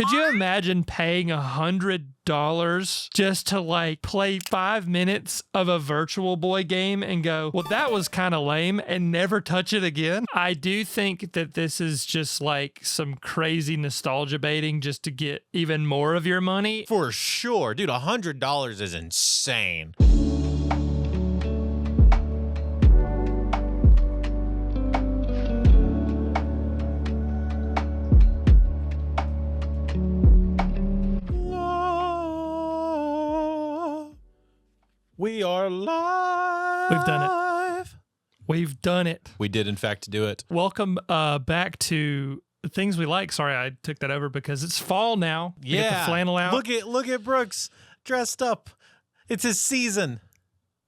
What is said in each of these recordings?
Could you imagine paying $100 just to like play 5 minutes of a Virtual Boy game and go, well, that was kind of lame, and never touch it again? I do think that this is just like some crazy nostalgia baiting just to get even more of your money. For sure. Dude, $100 is insane. We are live. We've done it. We've done it. We did, in fact, do it. Welcome back to Things We Like. Sorry, I took that over because it's fall now. We get the flannel out. Look at Brooks dressed up. It's his season.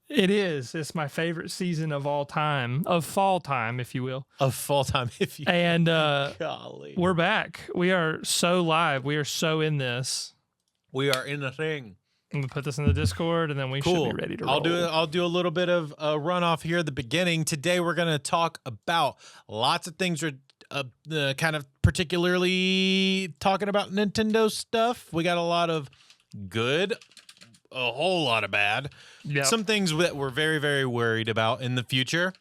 It is. It's my favorite season of all time, of fall time, if you will. Of fall time, if you will. And golly, we're back. We are so live. We are so in this. We are in the thing. I'm going to put this in the Discord, and then we should be ready to roll. I'll do a little bit of a runoff here at the beginning. Today, we're going to talk about lots of things. Kind of particularly talking about Nintendo stuff. We got a lot of good, a whole lot of bad. Yep. Some things that we're very, very worried about in the future.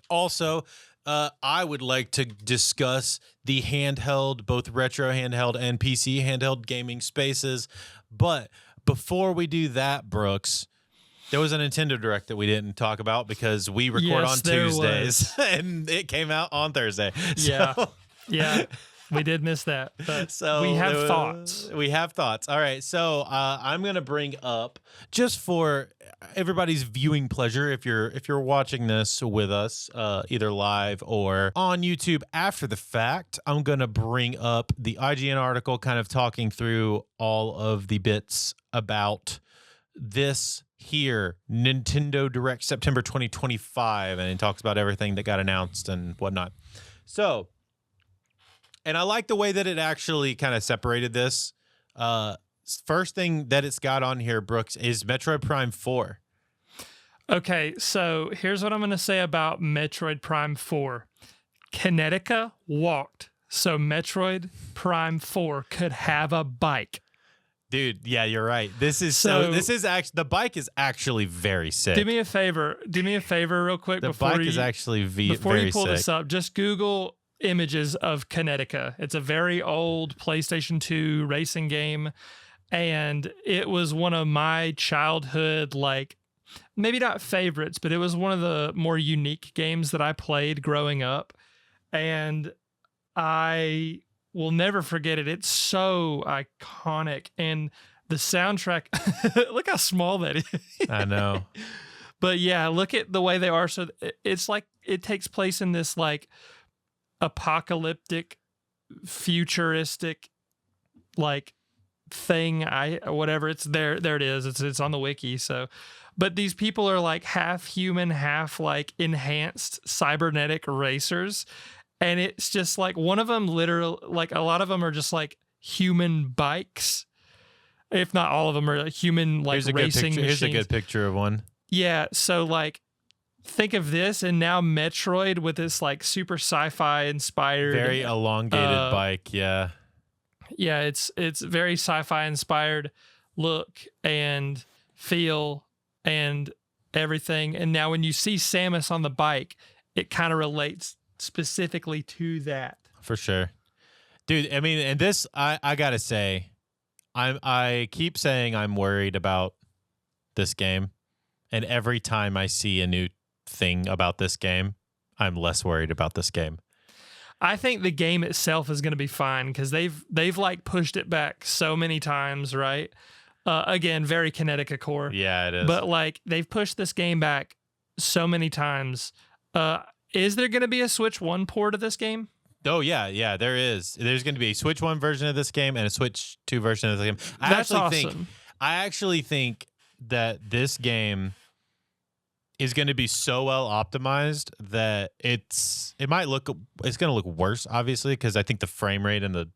Also, I would like to discuss the handheld, both retro handheld and PC handheld gaming spaces. But before we do that, Brooks, there was a Nintendo Direct that we didn't talk about because we record on Tuesdays and it came out on Thursday. Yeah, we did miss that. But so we have thoughts. We have thoughts. All right, so I'm gonna bring up, just for everybody's viewing pleasure, if you're watching this with us, either live or on YouTube after the fact, I'm gonna bring up the IGN article, kind of talking through all of the bits about this here Nintendo Direct September 2025, and it talks about everything that got announced and whatnot. So, and I like the way that it actually kind of separated this. First thing that it's got on here, Brooks, is Metroid Prime 4. Okay, so here's what I'm going to say about Metroid Prime 4. Kinetica walked, so Metroid Prime 4 could have a bike. Dude, yeah, you're right. This is actually, the bike is actually very sick. Do me a favor real quick. The bike is actually very sick. Before you pull this up, just Google images of Kinetica. It's a very old PlayStation 2 racing game, and it was one of my childhood, like, maybe not favorites, but it was one of the more unique games that I played growing up, and I will never forget it. It's so iconic, and the soundtrack, look how small that is. I know. But yeah, look at the way they are. So it's like it takes place in this like apocalyptic, futuristic, like thing. Whatever. It's there. There it is. It's on the wiki. So, but these people are like half human, half like enhanced cybernetic racers. And it's just like one of them literally, like a lot of them are just like human bikes. If not all of them are human, like racing machines. Here's a good picture of one. Yeah. So like, think of this, and now Metroid with this like super sci-fi inspired, very elongated bike. Yeah. Yeah. It's very sci-fi inspired look and feel and everything. And now when you see Samus on the bike, it kind of relates specifically to that. For sure. Dude, I mean, and this, I gotta say, I keep saying I'm worried about this game, and every time I see a new thing about this game, I'm less worried about this game. I think the game itself is going to be fine because they've like pushed it back so many times, right? Again, very Kinetica core. Yeah, it is. But like they've pushed this game back so many times. Is there going to be a Switch 1 port of this game? Oh, yeah, there is. There's going to be a Switch 1 version of this game and a Switch 2 version of the game. That's awesome. I actually think that this game is going to be so well optimized that it's going to look worse, obviously, because I think the frame rate and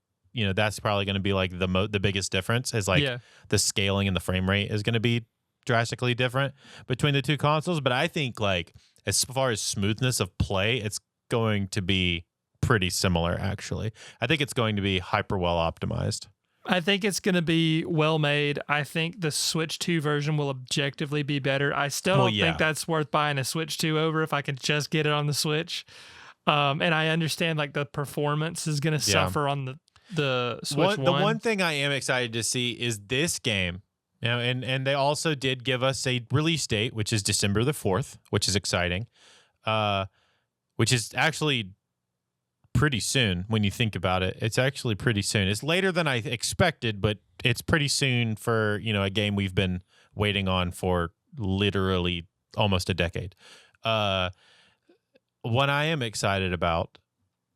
that's probably going to be like the biggest difference is like the scaling and the frame rate is going to be drastically different between the two consoles. But I think like as far as smoothness of play, it's going to be pretty similar, actually. I think it's going to be hyper well optimized. I think it's going to be well made. I think the Switch 2 version will objectively be better. I still don't think that's worth buying a Switch 2 over if I can just get it on the Switch. And I understand like the performance is going to suffer on the Switch 1. The one thing I am excited to see is this game. You know, and they also did give us a release date, which is December the 4th, which is exciting. Which is actually pretty soon when you think about it. It's actually pretty soon. It's later than I expected, but it's pretty soon for, you know, a game we've been waiting on for literally almost a decade. What I am excited about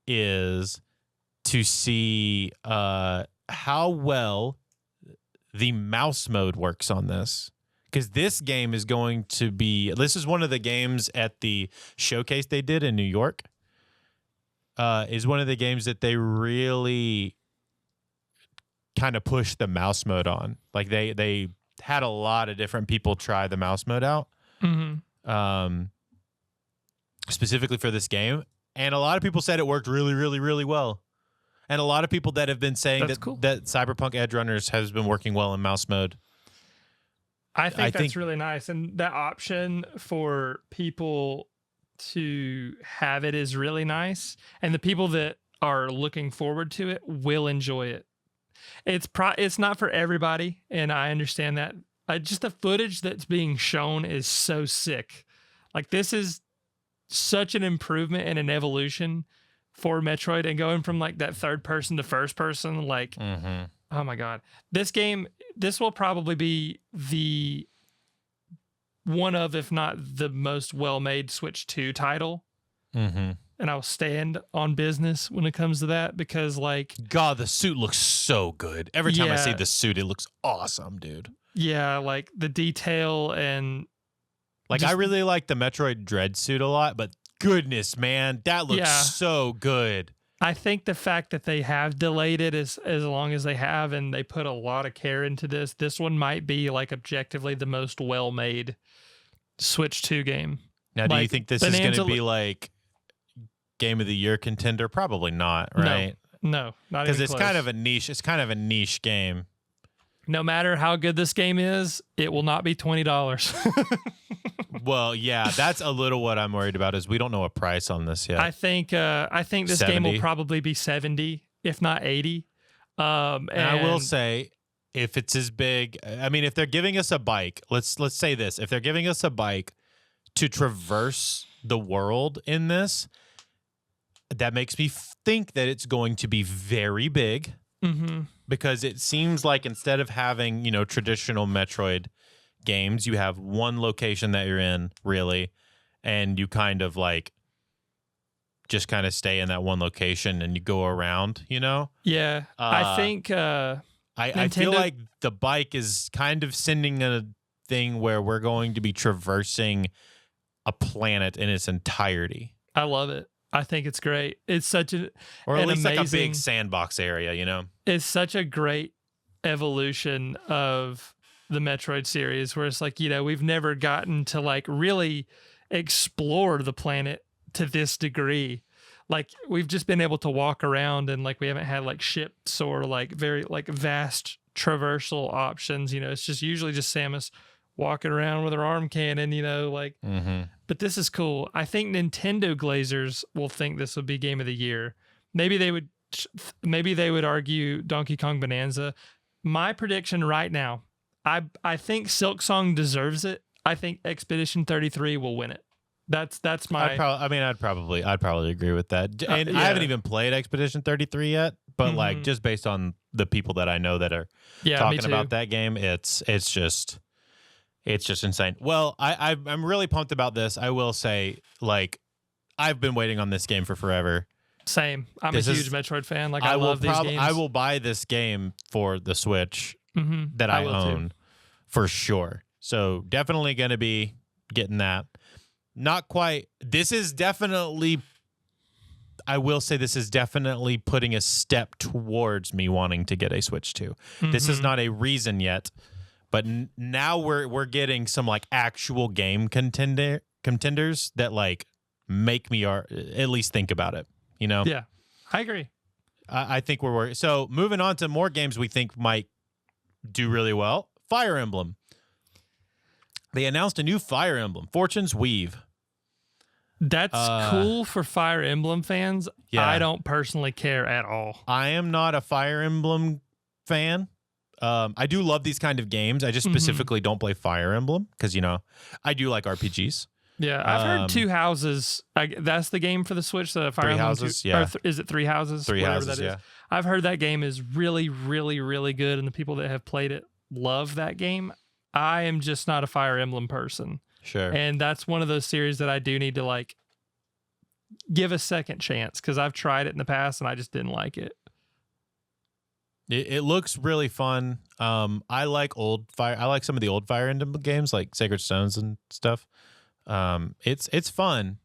is to see how well the mouse mode works on this. Because this game is going to be... This is one of the games at the showcase they did in New York. Is one of the games that they really kind of pushed the mouse mode on. Like they had a lot of different people try the mouse mode out, specifically for this game, and a lot of people said it worked really, really, really well. And a lot of people that have been saying that Cyberpunk Edge Runners has been working well in mouse mode. I think that's really nice, and that option for people to have it is really nice, and the people that are looking forward to it will enjoy it. It's not for everybody, and I understand that. Just the footage that's being shown is so sick. Like, this is such an improvement and an evolution for Metroid, and going from like that third person to first person, like, oh my God, this will probably be the one of, if not the most well-made Switch 2 title. And I'll stand on business when it comes to that, because like, God, the suit looks so good. Every time I see the suit, it looks awesome, dude. Yeah, like the detail, and like, I really like the Metroid Dread suit a lot, but goodness, man, that looks so good. I think the fact that they have delayed it as long as they have, and they put a lot of care into this one might be like objectively the most well-made Switch 2 game. Now, do you think this is going to be like Game of the Year contender? Probably not, right? No, not because even it's close. kind of a niche. It's kind of a niche game. No matter how good this game is, it will not be $20. Well, yeah, that's a little what I'm worried about, is we don't know a price on this yet. I think this 70? game will probably be 70, if not 80. And I will say, if it's as big, I mean, if they're giving us a bike, let's say this: if they're giving us a bike to traverse the world in this, that makes me think that it's going to be very big. Because it seems like instead of having, you know, traditional Metroid games, you have one location that you're in, really, and you kind of like just kind of stay in that one location and you go around, you know? Yeah. I think I feel like the bike is kind of sending a thing where we're going to be traversing a planet in its entirety. I love it. I think it's great. It's such an least amazing, like a big sandbox area, you know? It's such a great evolution of the Metroid series, where it's like, you know, we've never gotten to like really explore the planet to this degree. Like, we've just been able to walk around, and like we haven't had like ships or like very like vast traversal options. You know, it's just usually just Samus walking around with her arm cannon, you know, like, but this is cool. I think Nintendo glazers will think this will be Game of the Year. Maybe they would argue Donkey Kong Bonanza. My prediction right now, I think Silk Song deserves it. I think Expedition 33 will win it. That's my. I'd probably agree with that. And I haven't even played Expedition 33 yet, but like, just based on the people that I know that are talking about that game, it's just insane. Well, I'm really pumped about this. I will say, like, I've been waiting on this game for forever. Same. I'm a huge Metroid fan. Like, I love these games. I will buy this game for the Switch that I own for sure. So definitely going to be getting that. Not quite. This is definitely, I will say, this is definitely putting a step towards me wanting to get a Switch 2. This is not a reason yet, but now we're getting some like actual game contenders that like make me at least think about it, you know? Yeah, I agree. I think we're working. So moving on to more games we think might do really well. Fire Emblem. They announced a new Fire Emblem, Fortune's Weave. That's cool for Fire Emblem fans. Yeah. I don't personally care at all. I am not a Fire Emblem fan. I do love these kind of games. I just specifically don't play Fire Emblem because, I do like RPGs. Yeah, I've heard Two Houses. That's the game for the Switch. The Fire Three Emblem Houses, 2, yeah. is it Three Houses? Three Whatever Houses, that is. yeah. I've heard that game is really, really, really good, and the people that have played it love that game. I am just not a Fire Emblem person. Sure. And that's one of those series that I do need to give a second chance because I've tried it in the past and I just didn't like it. It looks really fun. I like some of the old Fire Emblem games like Sacred Stones and stuff. It's fun.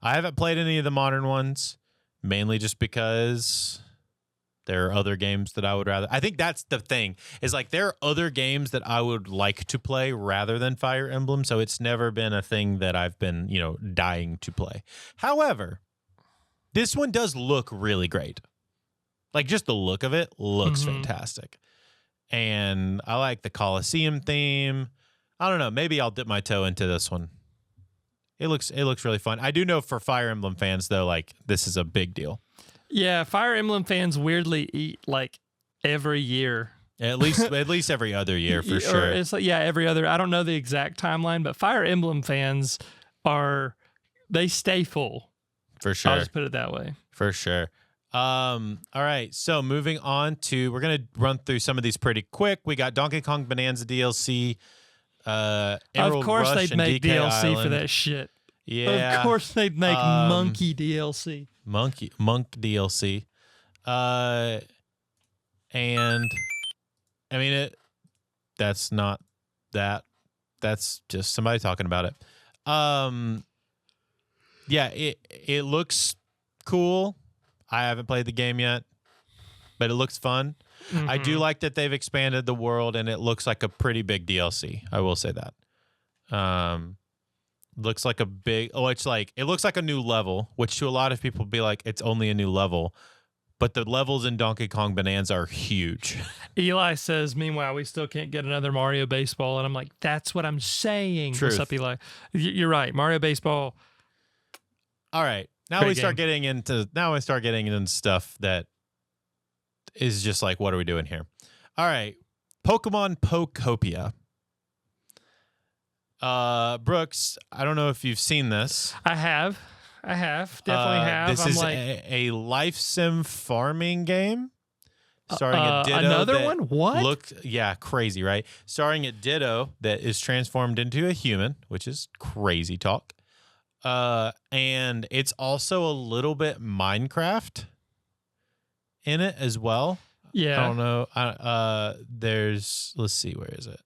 I haven't played any of the modern ones, mainly just because there are other games that I would rather. I think that's the thing is there are other games that I would like to play rather than Fire Emblem. So it's never been a thing that I've been, dying to play. However, this one does look really great. Just the look of it looks fantastic. And I like the Colosseum theme. I don't know. Maybe I'll dip my toe into this one. It looks really fun. I do know for Fire Emblem fans though, this is a big deal. Yeah, Fire Emblem fans weirdly eat every year. At least every other year for sure. It's every other. I don't know the exact timeline, but Fire Emblem fans they stay full. For sure. I'll just put it that way. For sure. All right. So moving on to, we're going to run through some of these pretty quick. We got Donkey Kong Bonanza DLC. Emerald of course Rush they'd make DK DLC Island. for that shit. Yeah. Of course they'd make Monkey DLC. Monk DLC. And I mean that's not that. That's just somebody talking about it. Yeah, it looks cool. I haven't played the game yet, but it looks fun. I do like that they've expanded the world and it looks like a pretty big DLC. I will say that. Looks like it looks like a new level, which to a lot of people be like, it's only a new level. But the levels in Donkey Kong Bonanza are huge. Eli says, meanwhile, we still can't get another Mario Baseball. And I'm like, that's what I'm saying. Truth. What's up, Eli? You're right. Mario Baseball. All right. Now Great we start getting into stuff that is just what are we doing here? All right. Pokemon Pokopia. Brooks, I don't know if you've seen this. I have. Definitely have. This is a life sim farming game. Starring a Ditto. Another one? What? Crazy, right? Starring a Ditto that is transformed into a human, which is crazy talk. And it's also a little bit Minecraft in it as well. Yeah. I don't know. Let's see, where is it?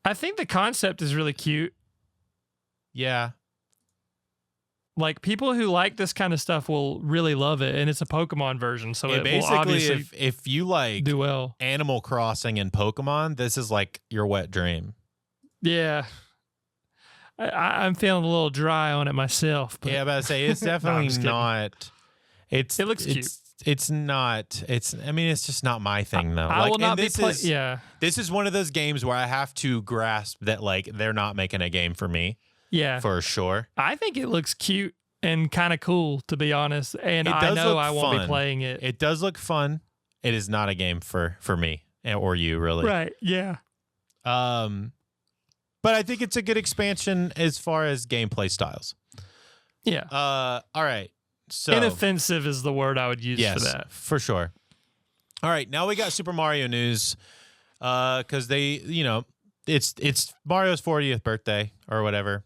I think the concept is really cute. Yeah. People who like this kind of stuff will really love it, and it's a Pokemon version, so it will obviously if you like do well. Animal Crossing and Pokemon, this is your wet dream. Yeah. I'm feeling a little dry on it myself. But yeah, but I say it's definitely not. It looks cute. It's not. It's just not my thing though. I will not be Yeah. This is one of those games where I have to grasp that they're not making a game for me. Yeah. For sure. I think it looks cute and kind of cool, to be honst. And I know I won't be playing it. It does look fun. It is not a game for me or you, really. Right. Yeah. But I think it's a good expansion as far as gameplay styles. Yeah. All right. So inoffensive is the word I would use for that. For sure. All right. Now we got Super Mario news. Because they, it's Mario's 40th birthday or whatever.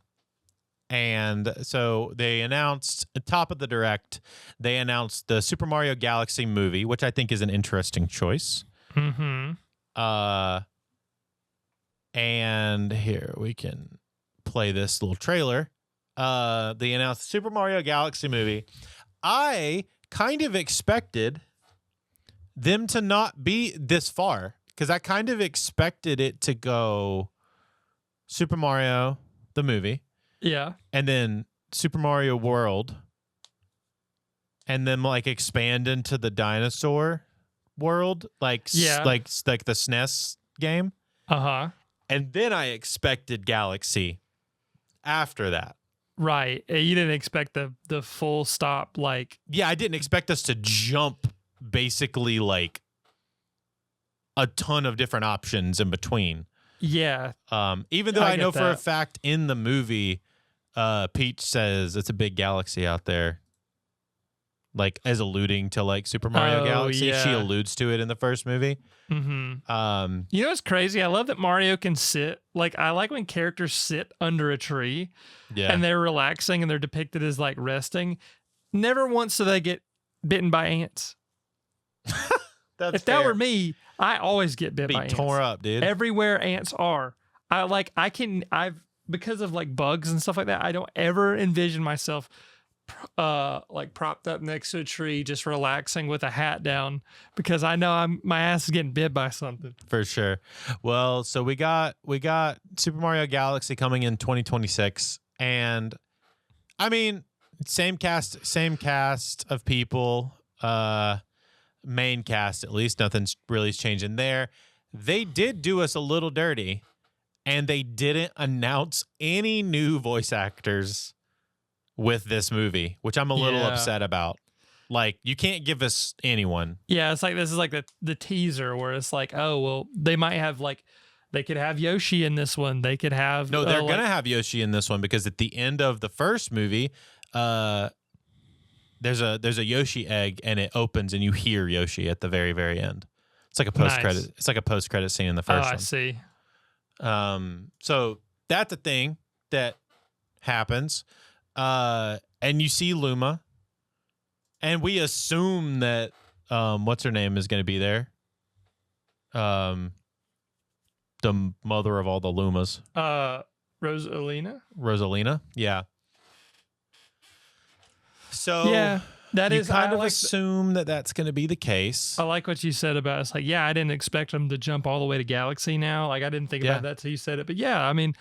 And so they announced, top of the direct, they announced the Super Mario Galaxy movie, which I think is an interesting choice. Mm-hmm. And here we can play this little trailer. They announced the Super Mario Galaxy movie. I kind of expected them to not be this far because I kind of expected it to go Super Mario, the movie. Yeah. And then Super Mario World. and then like expand into the dinosaur world, like Yeah. like the SNES game. Uh-huh. And then I expected Galaxy after that. Right. You didn't expect the full stop, like, Yeah, I didn't expect us to jump basically like a ton of different options in between. yeah. Even though I I get know for a that. fact in the movie, Peach says it's a big galaxy out there, like as alluding to like Super Mario Oh, Galaxy. She yeah. alludes to it in the first movie. Mm-hmm. Um, You know what's crazy? I love that Mario can sit. Like, I like when characters sit under a tree yeah, and they're relaxing and they're depicted as like resting. Never once do they get bitten by ants. that's If that were me, I always get bit be by tore ants. up, dude. Everywhere ants are. I've because of like bugs and stuff like that, I don't ever envision myself like propped up next to a tree just relaxing with a hat down because I know my ass is getting bit by something. For sure. Well, so we got Super Mario Galaxy coming in 2026, and I mean, same cast of people, main cast at least. Nothing's really changing there. They did do us a little dirty, and they didn't announce any new voice actors with this movie, which I'm a little Yeah. upset about. Like, you can't give us anyone. Yeah, it's like this is like the teaser where it's like, oh well, they might have like they could have Yoshi in this one. They could have No, they're like, gonna have Yoshi in this one because at the end of the first movie, there's a Yoshi egg and it opens and you hear Yoshi at the very, very end. It's like a post credit. Nice. It's like a post credit scene in the Oh, first I one. see. So that's a thing that happens. And you see Luma, and we assume that what's her name is going to be there. The mother of all the Lumas. Rosalina, yeah. So Yeah, that you is. kind I of like assume that that's going to be the case. I like what you said about it's like, yeah, I didn't expect them to jump all the way to Galaxy now. Like I didn't think Yeah. about that till you said it. But yeah, I mean,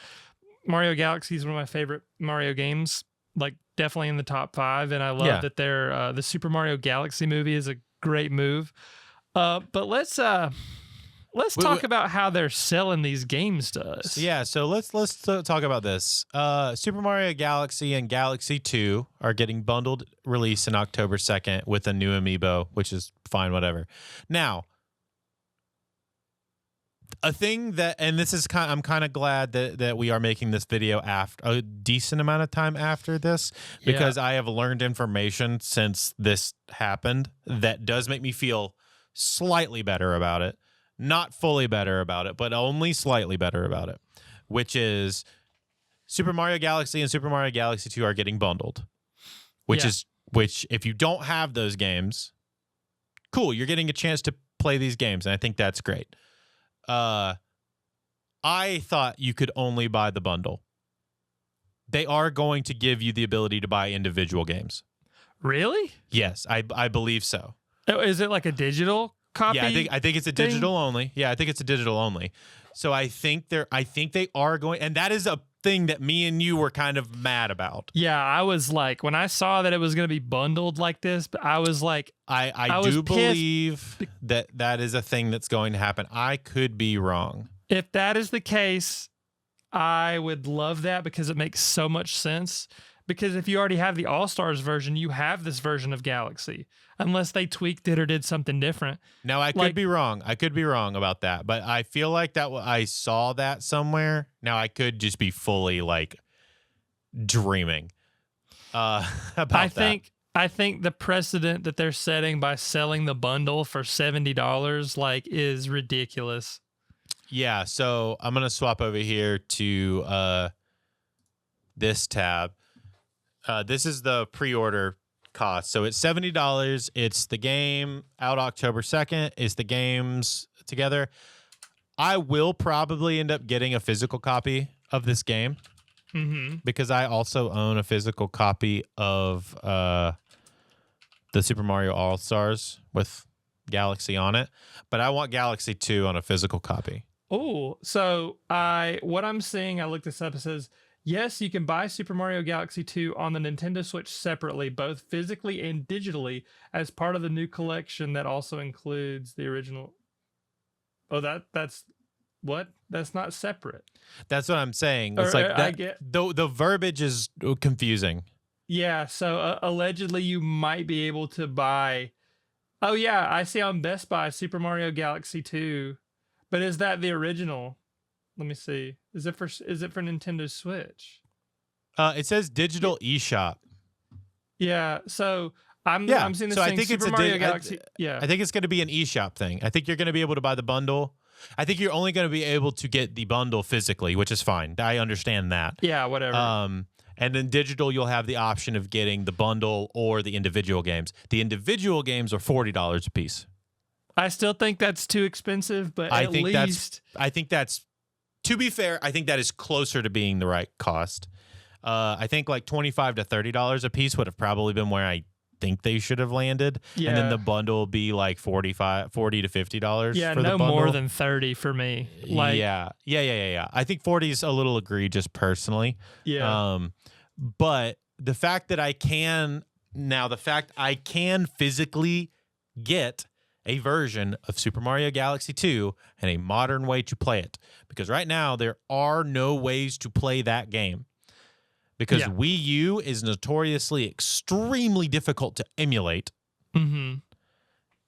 Mario Galaxy is one of my favorite Mario games. Like definitely in the top 5, and I love Yeah. that they're the Super Mario Galaxy movie is a great move. But let's talk about how they're selling these games to us. Yeah, so let's talk about this. Super Mario Galaxy and Galaxy 2 are getting bundled release in October 2nd with a new amiibo, which is fine, whatever. Now, a thing that, and this is I'm kind of glad that we are making this video after a decent amount of time after this, because I have learned information since this happened that does make me feel slightly better about it. Not fully better about it, but only slightly better about it, which is Super Mario Galaxy and Super Mario Galaxy 2 are getting bundled, which if you don't have those games, cool, you're getting a chance to play these games, and I think that's great. I thought you could only buy the bundle. They are going to give you the ability to buy individual games. Really? Yes, I believe so. Oh, is it like a digital copy? Yeah, I think it's a digital only. Yeah, I think it's a digital only. So I think they are going, and that is a thing that me and you were kind of mad about. Yeah, I was like, when I saw that it was going to be bundled like this, I was like, I was do pissed. believe that is a thing that's going to happen. I could be wrong. if that is the case, I would love that because it makes so much sense. Because if you already have the All-Stars version, you have this version of Galaxy, unless they tweaked it or did something different. Now, I could be wrong. I could be wrong about that, but I feel like that I saw that somewhere. Now, I could just be fully like dreaming about that. I think the precedent that they're setting by selling the bundle for $70 like is ridiculous. Yeah, so I'm gonna swap over here to this tab. This is the pre-order cost. So it's $70. It's the game out October 2nd. It's the games together. I will probably end up getting a physical copy of this game because I also own a physical copy of the Super Mario All-Stars with Galaxy on it. But I want Galaxy 2 on a physical copy. Oh, so what I'm seeing, I looked this up, it says Yes, you can buy Super Mario Galaxy 2 on the Nintendo Switch separately, both physically and digitally, as part of the new collection that also includes the original. Oh, that's what? That's not separate. That's what I'm saying. Or It's like I that. get. The verbiage is confusing. Yeah, so allegedly you might be able to buy. Oh yeah, I see on Best Buy Super Mario Galaxy 2. But is that the original? Let me see. Is it for Nintendo Switch? It says digital eShop. Yeah, so Yeah. I'm seeing this So I thing think Super Mario Galaxy. Yeah. I think it's going to be an eShop thing. I think you're going to be able to buy the bundle. I think you're only going to be able to get the bundle physically, which is fine. I understand that. Yeah, whatever. And then digital, you'll have the option of getting the bundle or the individual games. The individual games are $40 a piece. I still think that's too expensive, but I at think least that's to be fair, I think that is closer to being the right cost. I think like $25 to $30 a piece would have probably been where I think they should have landed. Yeah. And then the bundle will be like $40 to $50 yeah, for the no bundle. more than 30 for me. Like yeah. I think 40 is a little egregious personally. yeah. But the fact I can physically get a version of Super Mario Galaxy 2 and a modern way to play it. Because right now there are no ways to play that game. Because Wii U is notoriously extremely difficult to emulate. Mm-hmm.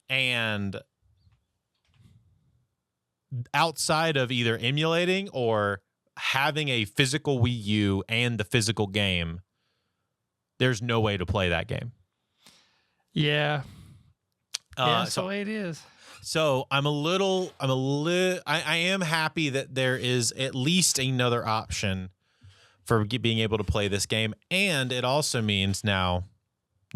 And outside of either emulating or having a physical Wii U and the physical game, there's no way to play that game. Yeah. That's So the way it is. So I am happy that there is at least another option for being able to play this game. And it also means now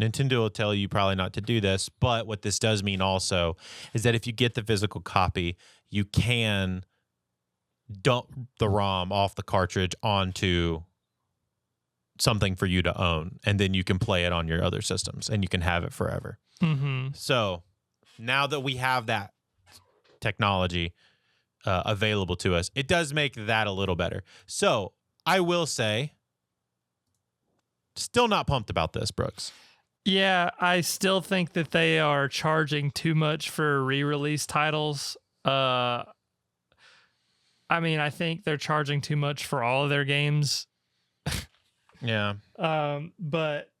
Nintendo will tell you probably not to do this, but what this does mean also is that if you get the physical copy, you can dump the ROM off the cartridge onto something for you to own, and then you can play it on your other systems and you can have it forever. Mm-hmm. So now that we have that technology available to us, it does make that a little better. So I will say, still not pumped about this, Brooks. Yeah, I still think that they are charging too much for re-release titles. I mean, I think they're charging too much for all of their games. Yeah. But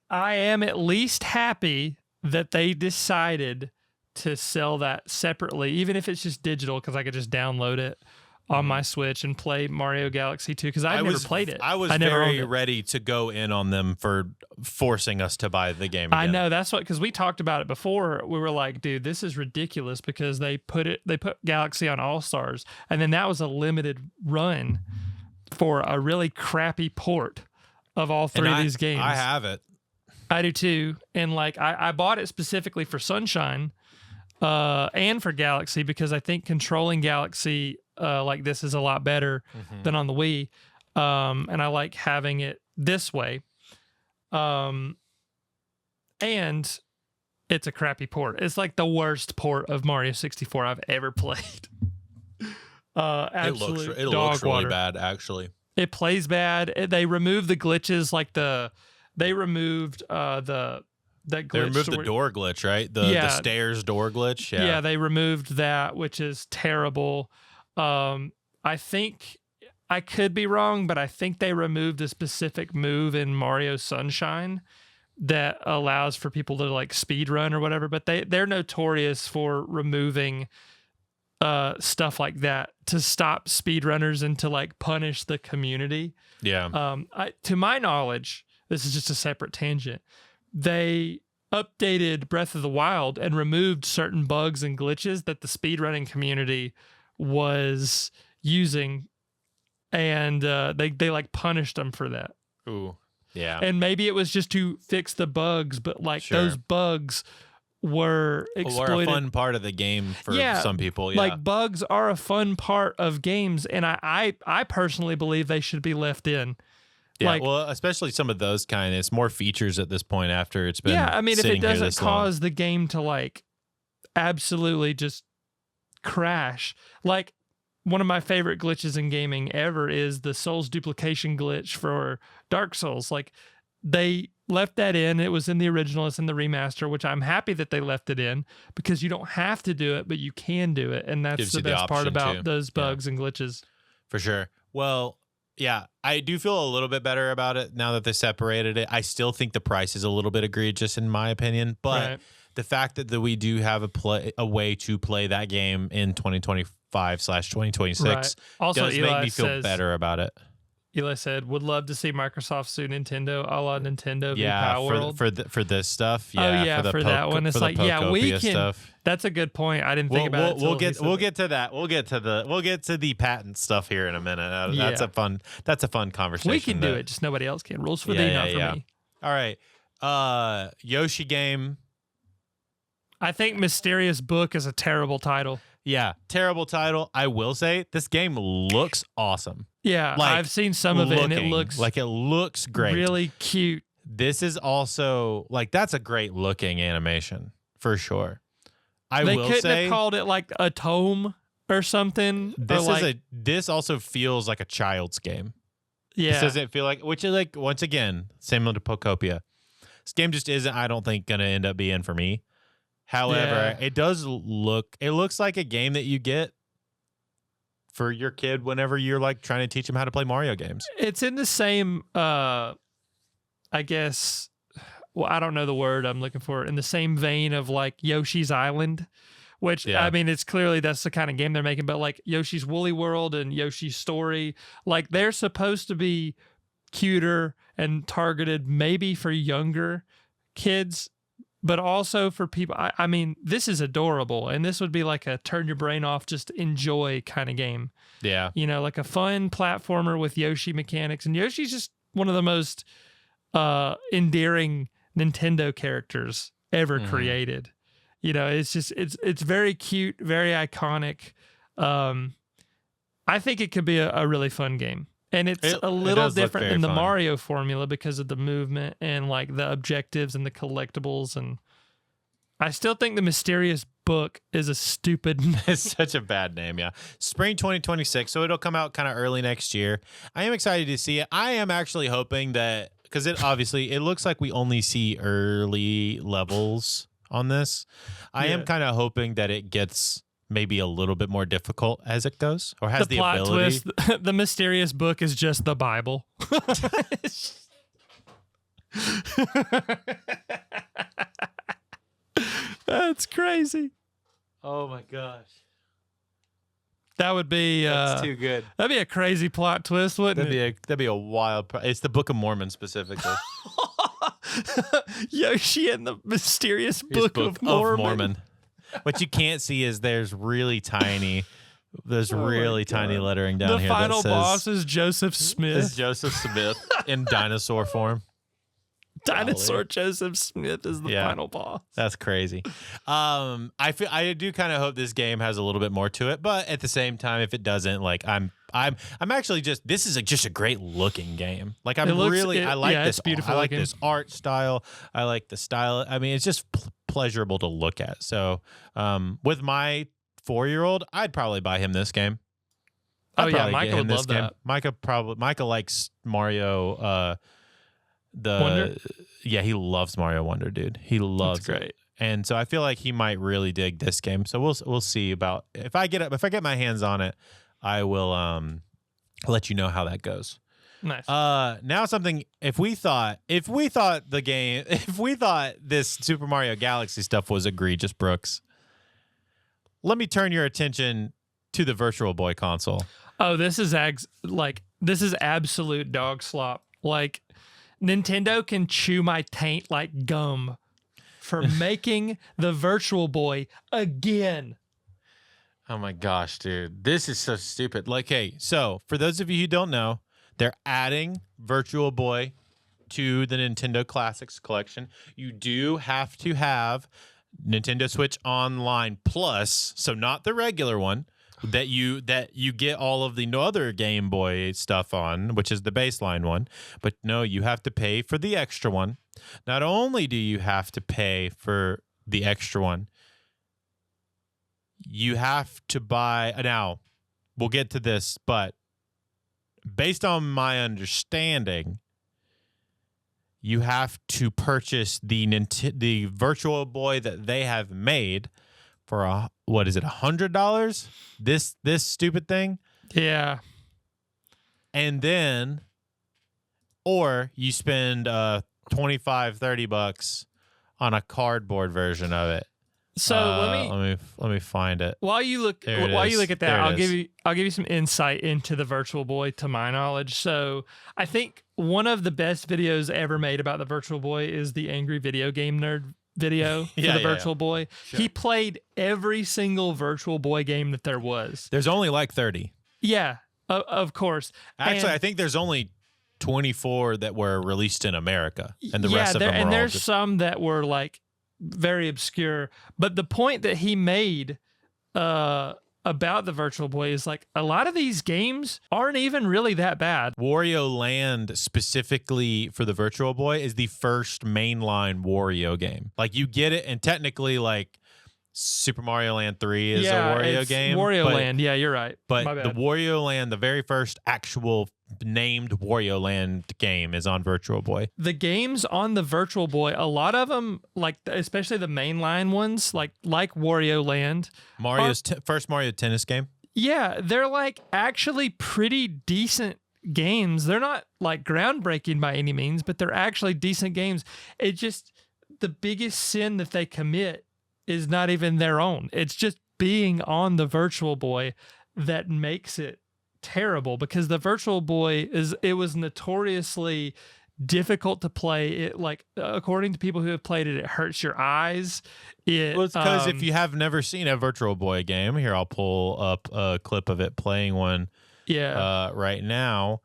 I am at least happy that they decided to sell that separately, even if it's just digital, because I could just download it on my Switch and play Mario Galaxy 2, because I've never played it. I was very ready to go in on them for forcing us to buy the game again. I know, that's what, because we talked about it before. We were like, dude, this is ridiculous, because they put Galaxy on All-Stars, and then that was a limited run for a really crappy port of all three of these games. I have it. I do too. And like I bought it specifically for Sunshine and for Galaxy, because I think controlling Galaxy like this is a lot better than on the Wii. And I like having it this way. And it's a crappy port. It's like the worst port of Mario 64 I've ever played. It looks really bad, actually. It plays bad. They removed the glitches, like they removed that glitch. They removed the door glitch, right? The stairs door glitch. Yeah, they removed that, which is terrible. I think I could be wrong, but I think they removed a specific move in Mario Sunshine that allows for people to like speed run or whatever. But they're notorious for removing stuff like that to stop speedrunners and to like punish the community. Yeah. To my knowledge, this is just a separate tangent, they updated Breath of the Wild and removed certain bugs and glitches that the speedrunning community was using, and they like punished them for that. Ooh. Yeah. And maybe it was just to fix the bugs, but like those bugs were exploited. Were a fun part of the game for some people. Yeah. Like bugs are a fun part of games, and I personally believe they should be left in. Yeah, well, especially some of those kind. It's more features at this point after it's been. Yeah, I mean, if it doesn't cause long. the game to like absolutely just crash, like one of my favorite glitches in gaming ever is the Souls duplication glitch for Dark Souls. Like, they left that in. It was in the original, it's in the remaster, which I'm happy that they left it in because you don't have to do it, but you can do it. And that's Gives the you the best part option, about too. those bugs and glitches. For sure. Well, yeah, I do feel a little bit better about it now that they separated it. I still think the price is a little bit egregious in my opinion, but Right. the fact that we do have a way to play that game in 2025/2026 Right. Also, does make me feel better about it. Eli said, would love to see Microsoft sue Nintendo a la Nintendo v Yeah, Power World. for this stuff. Oh, Yeah, yeah, for, for that one. It's for the like, yeah, we Pokopia can. stuff. That's a good point. I didn't think about it. We'll get to that. We'll get to the patent stuff here in a minute. That's a fun conversation. We can do it, just nobody else can. Rules for thee, not for me. All right. Yoshi game. I think Mysterious Book is a terrible title. Yeah, terrible title. I will say this game looks awesome. Yeah, Like, I've seen some of it and it looks great. really cute. This is also like that's a great looking animation for sure. They couldn't have called it like a tome or something. This also feels like a child's game. Yeah. This doesn't feel like, which is like, once again, similar to Pokopia. This game just isn't, I don't think, going to end up being for me. However, it looks like a game that you get for your kid whenever you're like trying to teach him how to play Mario games. It's in the same, I guess, well, I don't know the word I'm looking for, in the same vein of like Yoshi's Island, which, I mean, it's clearly that's the kind of game they're making, but like Yoshi's Woolly World and Yoshi's Story, like they're supposed to be cuter and targeted maybe for younger kids, but also for people. I mean, this is adorable, and this would be like a turn your brain off, just enjoy kind of game. Yeah. You know, like a fun platformer with Yoshi mechanics. And Yoshi's just one of the most endearing Nintendo characters ever created. You know, it's just, it's very cute, very iconic. I think it could be a really fun game. And it's a little different than the Mario formula because of the movement and like the objectives and the collectibles. And I still think the Mysterious Book is a stupid name. It's such a bad name, yeah. Spring 2026, so it'll come out kind of early next year. I am excited to see it. I am actually hoping that, because it looks like we only see early levels on this. I am kind of hoping that it gets maybe a little bit more difficult as it goes, or has the plot ability. Twist, the Mysterious Book is just the Bible. That's crazy. Oh my gosh. That would be That's too good. That'd be a crazy plot twist, wouldn't it? That'd be a wild. It's the Book of Mormon specifically. Yoshi and the Mysterious Book of Mormon. What you can't see is there's really tiny lettering down the here. The final that says, boss is Joseph Smith. Is Joseph Smith in dinosaur form. Dinosaur Joseph Smith is the final boss. That's crazy. I do kind of hope this game has a little bit more to it, but at the same time, if it doesn't, like I'm actually this is just a great looking game. Like I like this. Beautiful. I like this art style. I like the style. I mean, it's just pleasurable to look at. So, with my 4-year-old, I'd probably buy him this game. Micah would love that. Micah likes Mario. Wonder? Yeah, he loves Mario Wonder, dude. He loves it. And so I feel like he might really dig this game. So we'll see about if I get my hands on it, I will let you know how that goes. Nice. Now something if we thought this Super Mario Galaxy stuff was egregious, Brooks, let me turn your attention to the Virtual Boy console. Oh, this is absolute dog slop. Like, Nintendo can chew my taint like gum for making the Virtual Boy again. Oh my gosh, dude. This is so stupid. Like, hey, so for those of you who don't know, they're adding Virtual Boy to the Nintendo Classics collection. You do have to have Nintendo Switch Online Plus, so not the regular one, that you get all of the other Game Boy stuff on, which is the baseline one. But no, you have to pay for the extra one. Not only do you have to pay for the extra one, you have to buy now. we'll get to this, but based on my understanding, you have to purchase the Virtual Boy that they have made for what is it, $100? This stupid thing? Yeah. And then, or you spend $25-$30 on a cardboard version of it. So let me find it. While you look at that, I'll give you some insight into the Virtual Boy to my knowledge. So I think one of the best videos ever made about the Virtual Boy is the Angry Video Game Nerd video for the Virtual Boy. Sure. He played every single Virtual Boy game that there was. There's only like 30. Yeah, of course. Actually, I think there's only 24 that were released in America, and the rest of them and were there's some that were like very obscure. But the point that he made about the Virtual Boy is like a lot of these games aren't even really that bad. Wario Land specifically for the Virtual Boy is the first mainline Wario game. Like you get it, and technically like Super Mario Land 3 is a Wario game. Wario Land, yeah, you're right. But the Wario Land, the very first actual named Wario Land game is on Virtual Boy. The games on the Virtual Boy, a lot of them, like especially the mainline ones, like Wario Land, Mario's first Mario Tennis game. Yeah, they're like actually pretty decent games. They're not like groundbreaking by any means, but they're actually decent games. It just the biggest sin that they commit is not even their own. It's just being on the Virtual Boy that makes it terrible, because the Virtual Boy was notoriously difficult to play. It, like, according to people who have played it, it hurts your eyes. It's because if you have never seen a Virtual Boy game, here I'll pull up a clip of it playing one. Yeah. Right now,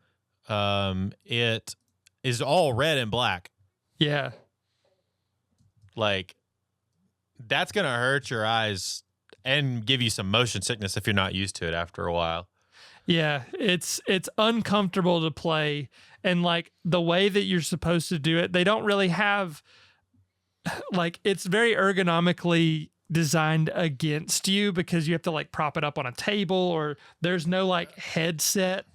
it is all red and black. Yeah. Like, that's gonna hurt your eyes and give you some motion sickness if you're not used to it after a while. Yeah, it's uncomfortable to play, and like the way that you're supposed to do it, they don't really have, like, it's very ergonomically designed against you because you have to like prop it up on a table, or there's no like headset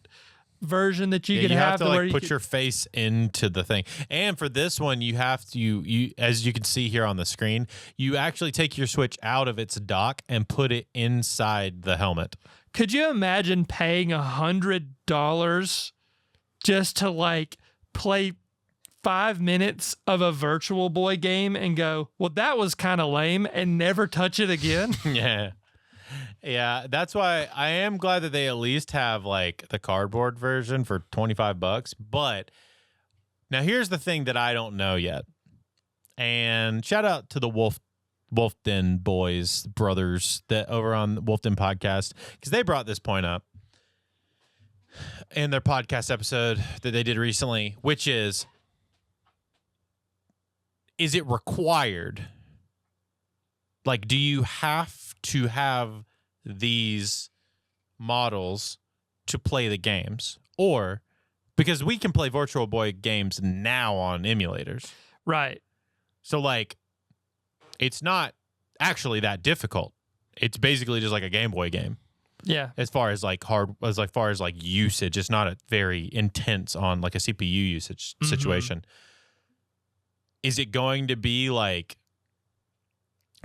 version that you can have to like put your face into the thing. And for this one, you have to you as you can see here on the screen, you actually take your Switch out of its dock and put it inside the helmet. Could you imagine paying $100 just to like play 5 minutes of a Virtual Boy game and go, well, that was kind of lame, and never touch it again? Yeah, that's why I am glad that they at least have like the cardboard version for $25. But now here's the thing that I don't know yet. And shout out to the Wolf Den boys, brothers, that over on the Wolf Den podcast, because they brought this point up in their podcast episode that they did recently, which is it required? Like, do you have to have these models to play the games? Or, because we can play Virtual Boy games now on emulators. Right. So, like, it's not actually that difficult. It's basically just like a Game Boy game. Yeah. As far as like usage, it's not a very intense on like a CPU usage situation. Is it going to be like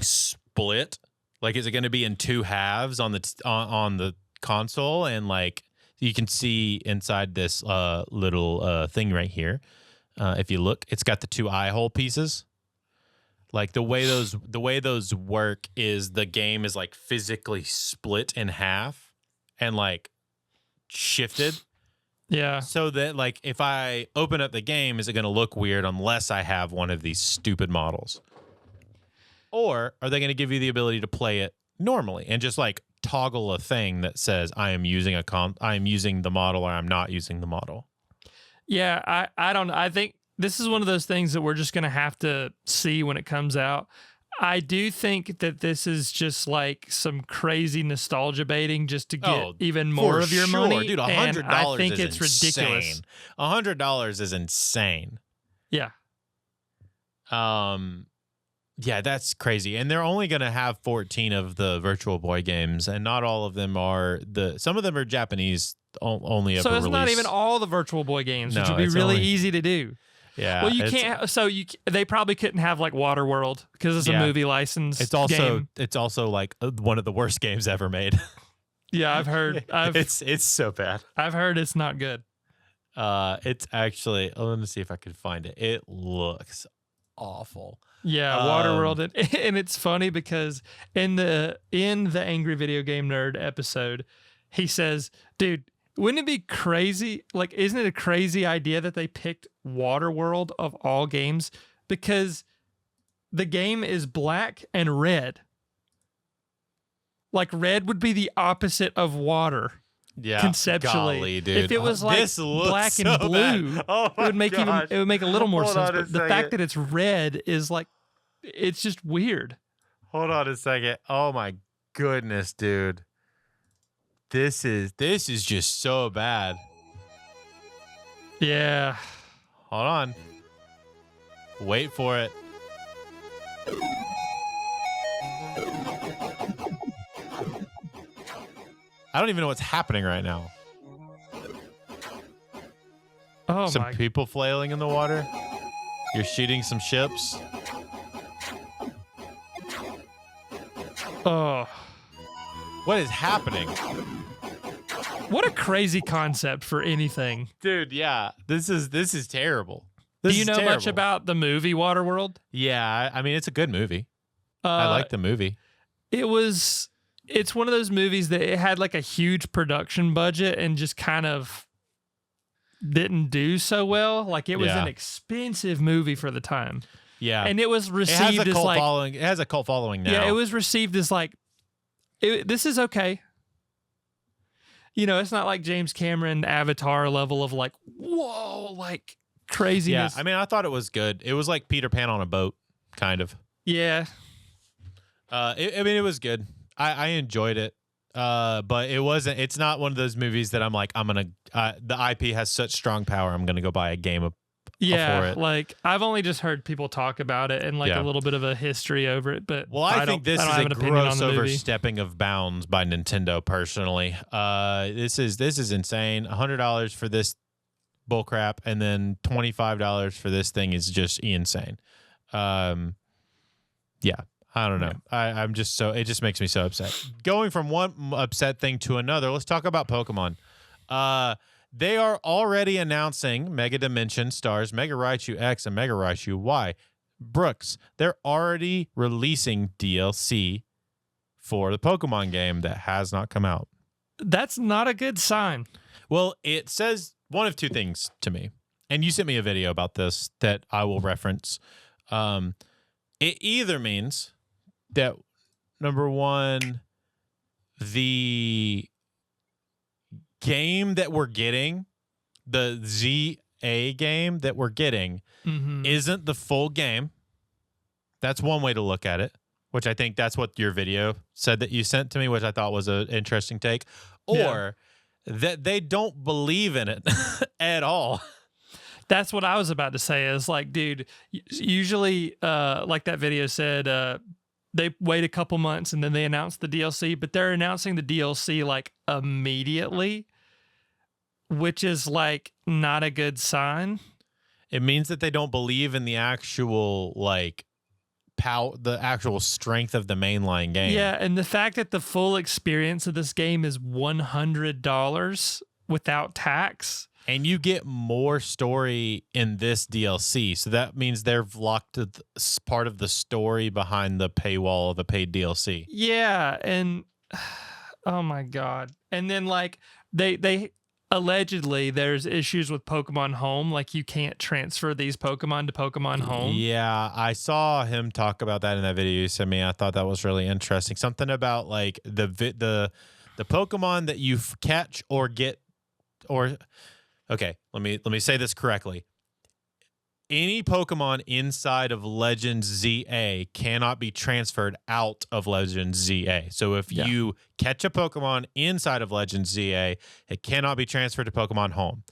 split? Like, is it going to be in two halves on the console? And like, you can see inside this little thing right here. If you look, it's got the two eye hole pieces. Like the way those work is the game is like physically split in half and like shifted. Yeah. So that like if I open up the game, is it going to look weird unless I have one of these stupid models? Or are they going to give you the ability to play it normally and just like toggle a thing that says I am using the model, or I'm not using the model? Yeah, I don't know. I think this is one of those things that we're just going to have to see when it comes out. I do think that this is just like some crazy nostalgia baiting just to get even more of your money. Dude, $100 I think is it's insane. ridiculous. $100 is insane. Yeah. Yeah, that's crazy. And they're only going to have 14 of the Virtual Boy games, and not all of them are some of them are Japanese only So ever it's released. not even all the Virtual Boy games, which No, would be it's really only- easy to do. Yeah. Well, you can't. So they probably couldn't have like Waterworld because it's a movie license. It's also game. it's also like one of the worst games ever made. Yeah, I've heard. It's so bad. I've heard it's not good. It's actually. Let me see if I can find it. It looks awful. Yeah, Waterworld, and it's funny because in the Angry Video Game Nerd episode, he says, "Dude, wouldn't it be crazy? Like, isn't it a crazy idea that they picked Waterworld of all games because the game is black and red. Like red would be the opposite of water." Yeah, conceptually, golly, dude. if it was like This looks black and so blue, bad. Oh it would make gosh. it would make a little more Hold sense. on a But the fact second. that it's red is like, it's just weird. Hold on a second. Oh my goodness, dude. This is just so bad. Yeah. Hold on. Wait for it. I don't even know what's happening right now. Oh Some my. people flailing in the water. You're shooting some ships. Oh, What is happening? what a crazy concept for anything. Dude, yeah. This is terrible. Do This you is know much terrible. about the movie Waterworld? Yeah, I mean it's a good movie. I like the movie. It's one of those movies that it had like a huge production budget and just kind of didn't do so well. Like it was Yeah. an expensive movie for the time. Yeah. And it was It received has a as cult like, following. It has a cult following now. yeah, it was received as like, this is okay. You know, it's not like James Cameron Avatar level of like, whoa, like Yeah, craziness. I mean, I thought it was good. It was like Peter Pan on a boat, kind of. Yeah. I mean, it was good. I enjoyed it. But it wasn't. It's not one of those movies that I'm like, the IP has such strong power. I'm gonna go buy a game for Yeah, it. like I've only just heard people talk about it and like Yeah. a little bit of a history over it, but Well, I think this don't is have a an opinion on gross the movie. overstepping of bounds by Nintendo. Personally, this is insane. $100 for this bullcrap, and then $25 for this thing is just insane. Yeah, I don't know. I'm just so it just makes me so upset. Going from one upset thing to another, let's talk about Pokemon. They are already announcing Mega Dimension stars Mega Raichu X and Mega Raichu Y. Brooks, they're already releasing DLC for the Pokemon game that has not come out. That's not a good sign. Well, it says one of two things to me. And you sent me a video about this that I will reference. It either means that, number one, the game that we're getting, the ZA game that we're getting, Mm-hmm. isn't the full game. That's one way to look at it, which I think that's what your video said that you sent to me, which I thought was an interesting take. Or that they don't believe in it at all. That's what I was about to say is like, dude, usually like that video said, they wait a couple months and then they announce the DLC, but they're announcing the DLC like immediately, which is like not a good sign. It means that they don't believe in the actual the actual strength of the mainline game. Yeah, and the fact that the full experience of this game is $100 without tax. And you get more story in this DLC. So that means they've locked part of the story behind the paywall of a paid DLC. Yeah, and oh my god. And then like they allegedly there's issues with Pokemon Home, like you can't transfer these Pokemon to Pokemon Home. Yeah, I saw him talk about that in that video you sent me. I thought that was really interesting. Something about like the Pokemon that you catch or get or okay, let me say this correctly. Any Pokemon inside of Legends ZA cannot be transferred out of Legends ZA. So if you catch a Pokemon inside of Legends ZA, it cannot be transferred to Pokemon Home.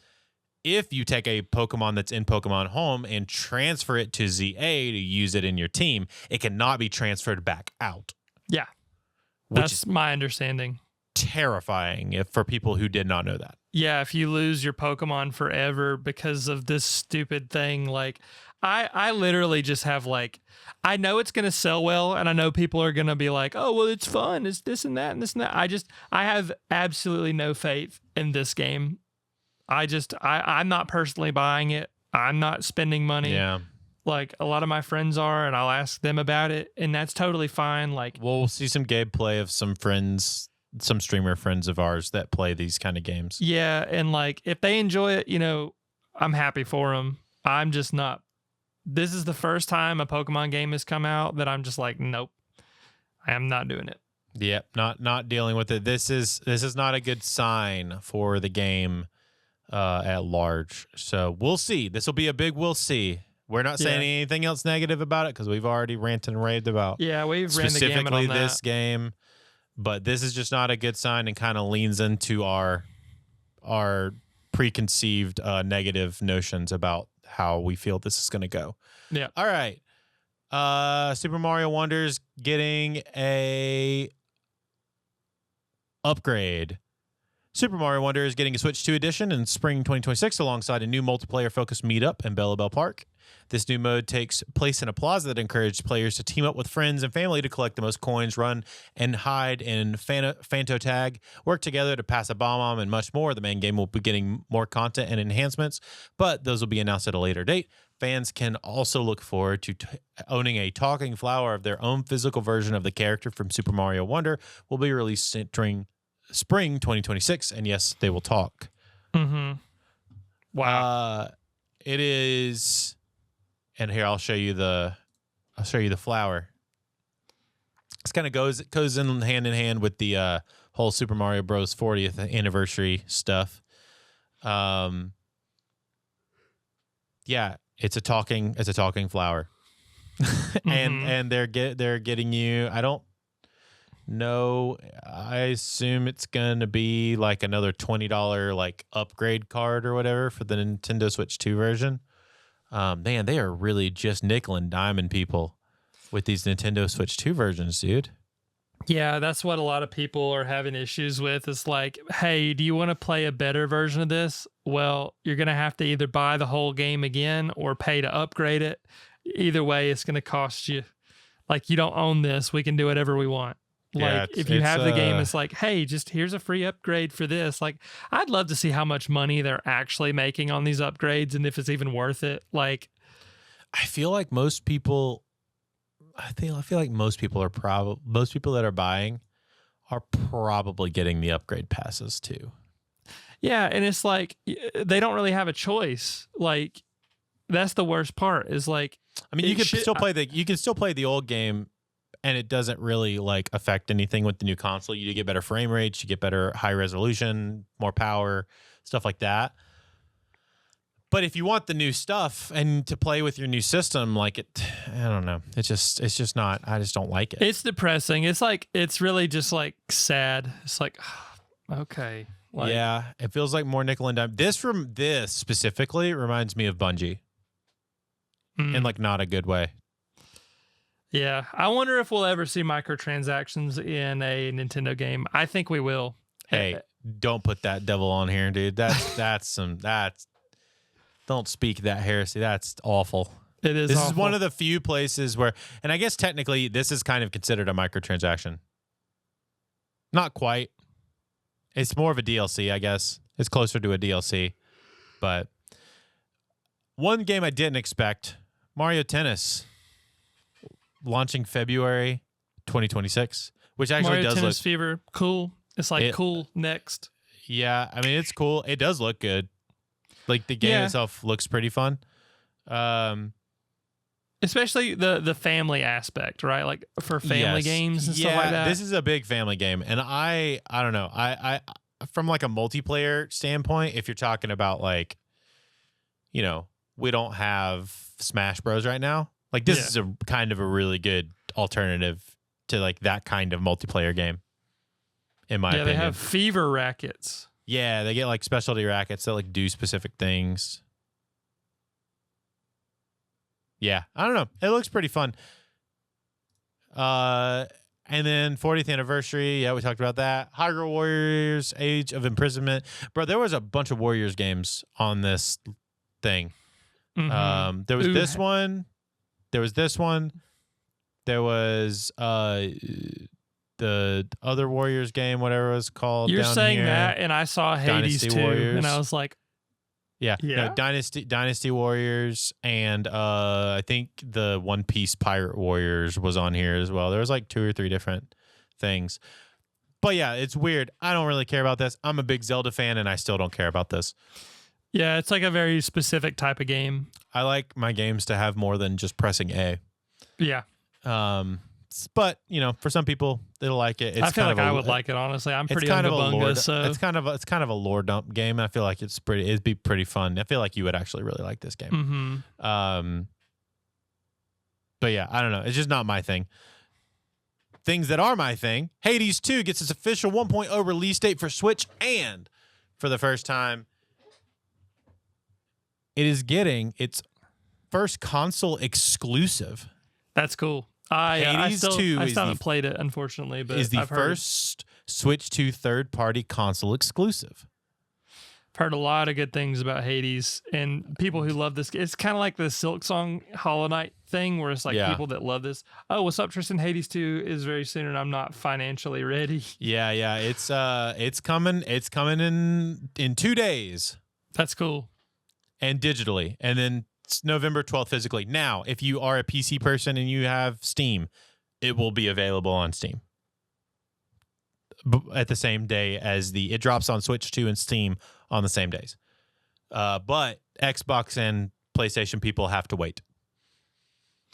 if you take a Pokemon that's in Pokemon Home and transfer it to ZA to use it in your team, it cannot be transferred back out. Yeah. That's my understanding. Terrifying for people who did not know that. Yeah, if you lose your Pokemon forever because of this stupid thing, like I literally just have like, I know it's going to sell well, and I know people are going to be like, oh, well, it's fun. It's this and that and this and that. I have absolutely no faith in this game. I'm not personally buying it. I'm not spending money. Yeah. Like a lot of my friends are, and I'll ask them about it, and that's totally fine. Like, we'll see some gameplay of some friends, some streamer friends of ours that play these kind of games. Yeah, and like if they enjoy it, I'm happy for them. I'm just not. This is the first time a Pokemon game has come out that I'm just like, nope, I am not doing it. Yep, not dealing with it. This is not a good sign for the game at large. So we'll see. This will be a big we'll see. We're not saying anything else negative about it because we've already ranted and raved about we've ran the gamut on that. This game. But this is just not a good sign and kind of leans into our preconceived negative notions about how we feel this is going to go. Yeah. All right. Super Mario Wonder's getting a upgrade. Super Mario Wonder is getting a Switch 2 edition in spring 2026 alongside a new multiplayer-focused meetup in Bella Bell Park. This new mode takes place in a plaza that encourages players to team up with friends and family to collect the most coins, run and hide in Fanto Tag, work together to pass a bomb, and much more. The main game will be getting more content and enhancements, but those will be announced at a later date. Fans can also look forward to owning a talking flower of their own physical version of the character from Super Mario Wonder. Will be released during spring 2026, and yes, they will talk. Mm-hmm. Wow. It is, and here I'll show you the flower. This kind of goes in hand with the whole Super Mario Bros. 40th anniversary stuff. Yeah, it's a talking flower, and they're getting you. I don't know. I assume it's gonna be like another $20 like upgrade card or whatever for the Nintendo Switch 2 version. Man, they are really just nickel and diming people with these Nintendo Switch 2 versions, dude. Yeah, that's what a lot of people are having issues with. It's like, hey, do you want to play a better version of this? Well, you're going to have to either buy the whole game again or pay to upgrade it. Either way, it's going to cost you. Like, you don't own this. We can do whatever we want. Like, if you have the game, it's like, hey, just here's a free upgrade for this. Like, I'd love to see how much money they're actually making on these upgrades and if it's even worth it. Like, I feel like most people... I feel like most people that are buying are probably getting the upgrade passes too. Yeah, and it's like they don't really have a choice. Like that's the worst part. Is like, I mean, you can still play the old game, and it doesn't really like affect anything with the new console. You get better frame rates, you get better high resolution, more power, stuff like that. But if you want the new stuff and to play with your new system, like it, I don't know. It's just not. I just don't like it. It's depressing. It's like it's really just like sad. It's like, okay, like, yeah. It feels like more nickel and dime. This specifically reminds me of Bungie, in like not a good way. Yeah, I wonder if we'll ever see microtransactions in a Nintendo game. I think we will. Hey, don't put that devil on here, dude. That's Don't speak that heresy. That's awful. It is. This is one of the few places where, and I guess technically this is kind of considered a microtransaction. Not quite. It's more of a DLC, I guess. It's closer to a DLC. But one game I didn't expect, Mario Tennis, launching February 2026, which actually Mario does Tennis look Fever. Cool. It's like cool next. Yeah, I mean it's cool. It does look good. Like the game itself looks pretty fun. Especially the family aspect, right? Like for family games and stuff like that. This is a big family game. And I don't know. I from like a multiplayer standpoint, if you're talking about like, you know, we don't have Smash Bros right now. Like this is a kind of a really good alternative to like that kind of multiplayer game. In my opinion. They have Fever Rackets. Yeah, they get like specialty rackets that like do specific things. Yeah, I don't know. It looks pretty fun. And then 40th anniversary. Yeah, we talked about that. Hyrule Warriors, Age of Imprisonment. Bro, there was a bunch of Warriors games on this thing. Mm-hmm. There was this one. There was this one. There was the other Warriors game, whatever it was called. You're down saying here. that, and I saw Hades Dynasty too, Warriors. and I was like, yeah. Yeah. No, Dynasty Warriors, and I think the One Piece Pirate Warriors was on here as well. There was like 2 or 3 different things. But yeah, it's weird. I don't really care about this. I'm a big Zelda fan, and I still don't care about this. yeah, it's like a very specific type of game. I like my games to have more than just pressing A. Yeah. But you know, for some people, they'll like it. It's I feel kind like of I would like it, honestly. I'm pretty kind into of a lore. Bunga, so It's kind of a lore dump game. I feel like it'd be pretty fun. I feel like you would actually really like this game. mm-hmm. But yeah, I don't know. It's just not my thing. Things that are my thing. Hades 2 gets its official 1.0 release date for Switch, and for the first time, it is getting its first console exclusive. That's cool. I Hades still 2 haven't played it, unfortunately, but is the I've first Switch 2 third-party console exclusive. heard a lot of good things about Hades, and people who love this. It's kind of like the Silk Song Hollow Knight thing, where it's like people that love this. Oh, what's up, Tristan? Hades 2 is very soon, and I'm not financially ready. Yeah, it's coming. It's coming in 2 days. That's cool. And digitally, and then it's November 12th physically. Now, if you are a PC person and you have Steam, it will be available on Steam at the same day as it drops on Switch 2 and Steam on the same days. But Xbox and PlayStation people have to wait.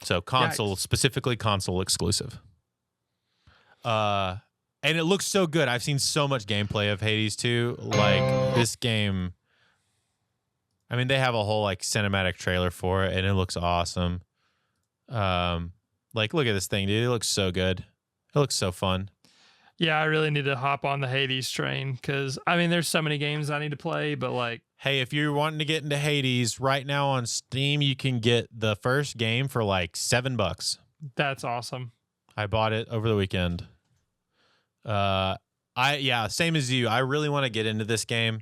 So specifically console exclusive. And it looks so good. I've seen so much gameplay of Hades 2. Like, this game, I mean, they have a whole like cinematic trailer for it, and it looks awesome. Like, look at this thing, dude. It looks so good. It looks so fun. Yeah, I really need to hop on the Hades train because, I mean, there's so many games I need to play, but like, hey, if you're wanting to get into Hades right now on Steam, you can get the first game for like $7. That's awesome. I bought it over the weekend. Same as you. I really want to get into this game.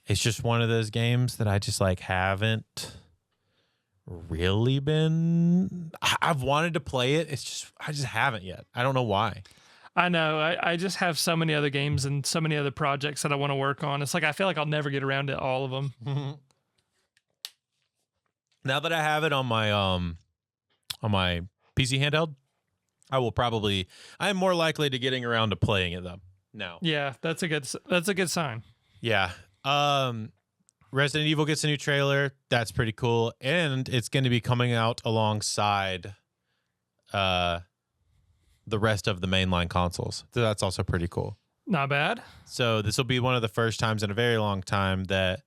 It's just one of those games that I just like haven't really been. I've wanted to play it. I just haven't yet. I don't know why. I know. I just have so many other games and so many other projects that I want to work on. It's like I feel like I'll never get around to all of them. Now that I have it on my PC handheld, I am more likely to getting around to playing it though. Now. Yeah, that's a good sign. Yeah. Resident Evil gets a new trailer. That's pretty cool. And it's going to be coming out alongside the rest of the mainline consoles. So that's also pretty cool. Not bad. So this will be one of the first times in a very long time that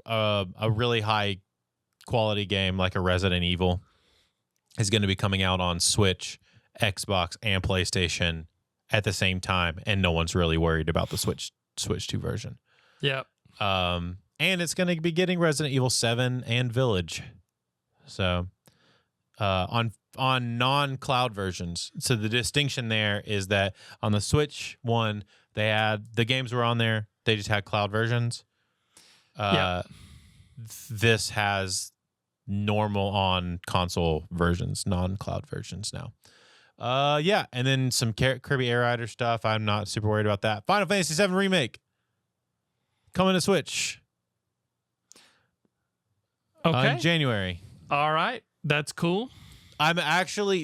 a really high quality game like a Resident Evil is going to be coming out on Switch, Xbox, and PlayStation at the same time, and no one's really worried about the Switch 2 version. Yep. And it's going to be getting Resident Evil 7 and Village. So on non-cloud versions. So the distinction there is that on the Switch one, they had the games were on there. They just had cloud versions. This has normal on console versions, non-cloud versions now. And then some Kirby Air Rider stuff. I'm not super worried about that. Final Fantasy VII Remake coming to Switch. Okay. In January. All right. That's cool. I am actually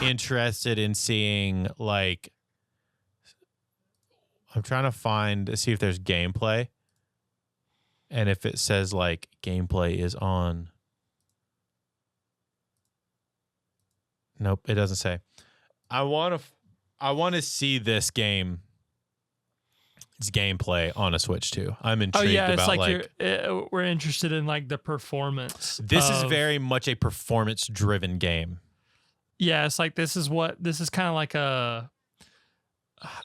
interested in seeing, like, I'm trying to see if there's gameplay. And if it says like gameplay is on. Nope, it doesn't say. I want to see this game's gameplay on a Switch too. I'm intrigued about like we're interested in like the performance. This is very much a performance driven game. Yeah, it's like this is kind of like a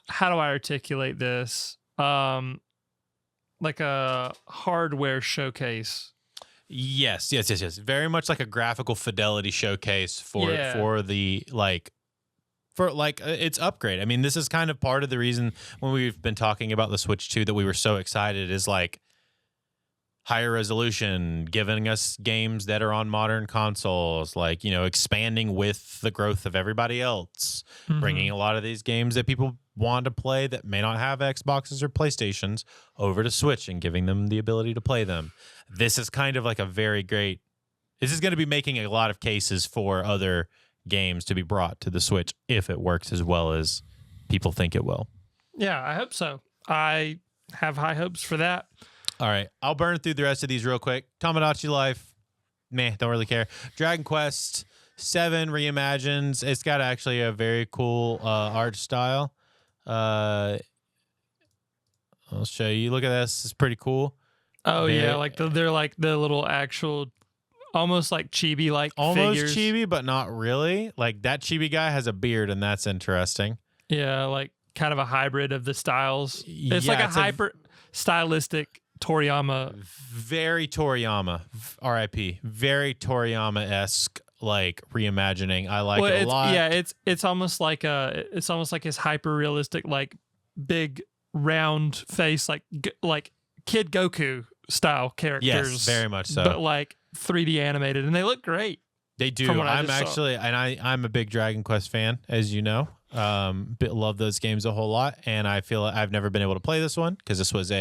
how do I articulate this? Like a hardware showcase. Yes. Very much like a graphical fidelity showcase for the its upgrade. I mean, this is kind of part of the reason when we've been talking about the Switch 2 that we were so excited is like higher resolution, giving us games that are on modern consoles, like, expanding with the growth of everybody else, bringing a lot of these games that people want to play that may not have Xboxes or PlayStations over to Switch and giving them the ability to play them. This is kind of like this is going to be making a lot of cases for other games to be brought to the Switch if it works as well as people think it will. Yeah, I hope so. I have high hopes for that. All right, I'll burn through the rest of these real quick. Tomodachi Life, meh, don't really care. Dragon Quest 7 reimagines. It's got actually a very cool art style. I'll show you. Look at this. It's pretty cool. Oh, yeah, like they're like the little actual, almost like chibi like almost figures. Chibi, but not really. Like that chibi guy has a beard, and that's interesting. Yeah, like kind of a hybrid of the styles. It's like a hyper stylistic Toriyama. Very Toriyama, R.I.P. Very Toriyama-esque like reimagining. I like it a lot. Yeah, it's almost like his hyper realistic like big round face like Kid Goku style characters. Yes, very much so. But like 3D animated, and they look great. They do. I'm a big Dragon Quest fan, as you know. Love those games a whole lot, and I feel I've never been able to play this one because this was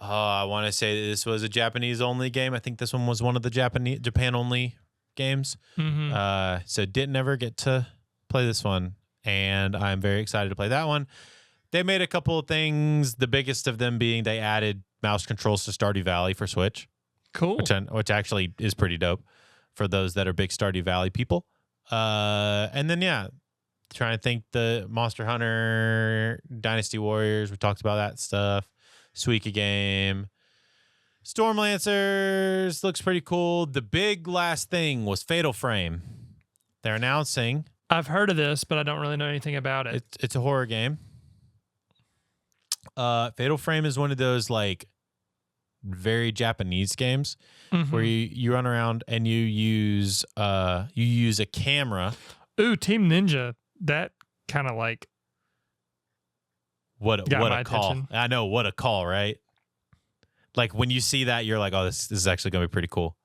I want to say this was a Japanese only game. I think this one was one of the Japan only games. So didn't ever get to play this one, and I'm very excited to play that one. They made a couple of things, the biggest of them being they added mouse controls to Stardew Valley for Switch. Cool. Which actually is pretty dope for those that are big Stardew Valley people. And then, trying to think the Monster Hunter, Dynasty Warriors, we talked about that stuff. Suika game. Stormlancers looks pretty cool. The big last thing was Fatal Frame. They're announcing. I've heard of this, but I don't really know anything about it. It's a horror game. Fatal Frame is one of those like very Japanese games where you run around and you use a camera. Ooh, Team Ninja. That kind of like what a call. Attention. I know, what a call, right? Like when you see that, you're like, oh, this is actually gonna be pretty cool.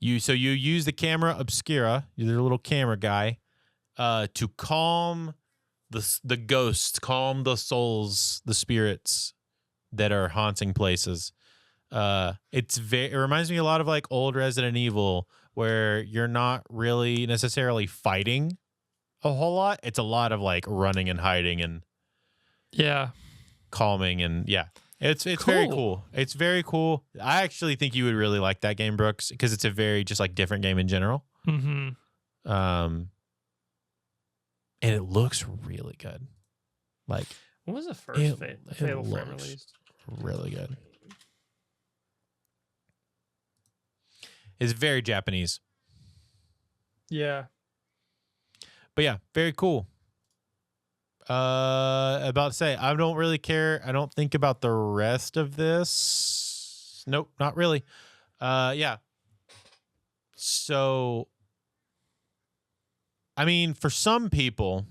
You use the camera obscura, you're a little camera guy, to calm the ghosts, calm the souls, the spirits that are haunting places. It reminds me a lot of like old Resident Evil, where you're not really necessarily fighting a whole lot. It's a lot of like running and hiding and calming, and it's cool. Very cool. It's very cool. I actually think you would really like that game, Brooks, because it's a very just like different game in general. And it looks really good. Like, what was the first Fatal Frame released? Really good. It's very Japanese. Yeah. But yeah, very cool. About to say, I don't really care. I don't think about the rest of this. Nope, not really. Yeah. So, I mean, for some people,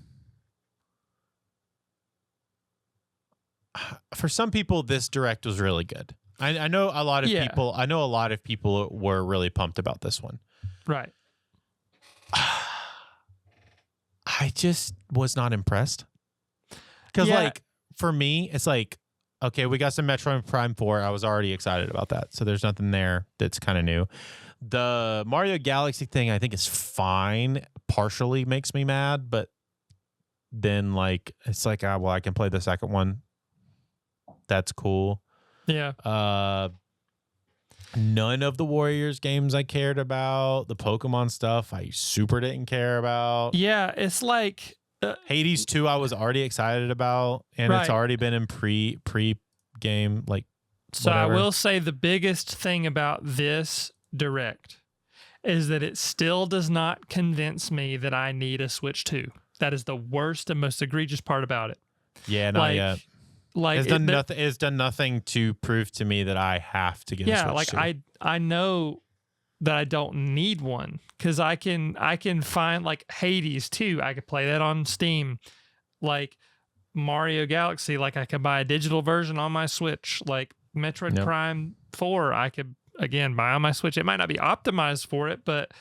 this direct was really good. I know a lot of people. I know a lot of people were really pumped about this one. Right. I just was not impressed. Because, like, for me, it's like, okay, we got some Metroid Prime 4. I was already excited about that. So there's nothing there that's kind of new. The Mario Galaxy thing, I think, is fine. Partially makes me mad, but then, like, it's like, well, I can play the second one. That's cool. Yeah. None of the Warriors games I cared about. The Pokemon stuff I super didn't care about. Yeah, it's like Hades 2 I was already excited about, and it's already been in pre game, like, so whatever. I will say the biggest thing about this direct, is that it still does not convince me that I need a Switch 2. That is the worst and most egregious part about it. Yeah, not yet. Like It's done nothing. It's done nothing to prove to me that I have to get a Switch 2. I know that I don't need one because I can find like Hades 2. I could play that on Steam. Like Mario Galaxy, like I can buy a digital version on my Switch. Like Metroid Prime 4, I could again buy on my Switch. It might not be optimized for it, but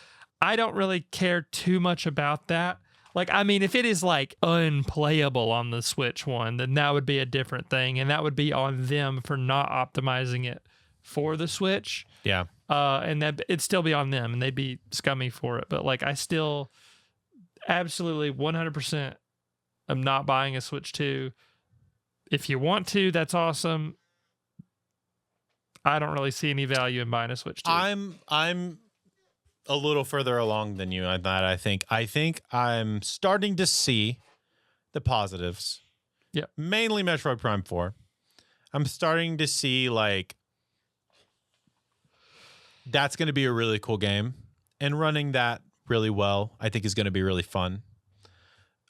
I don't really care too much about that. Like, I mean, if it is like unplayable on the Switch one, then that would be a different thing. And that would be on them for not optimizing it for the Switch. Yeah. And that it'd still be on them and they'd be scummy for it. But like, I still absolutely 100% am not buying a Switch 2. If you want to, that's awesome. I don't really see any value in buying a Switch 2. I'm a little further along than you on that. I think I'm starting to see the positives. Yeah. Mainly Metroid Prime 4. I'm starting to see like that's going to be a really cool game, and running that really well, I think is going to be really fun.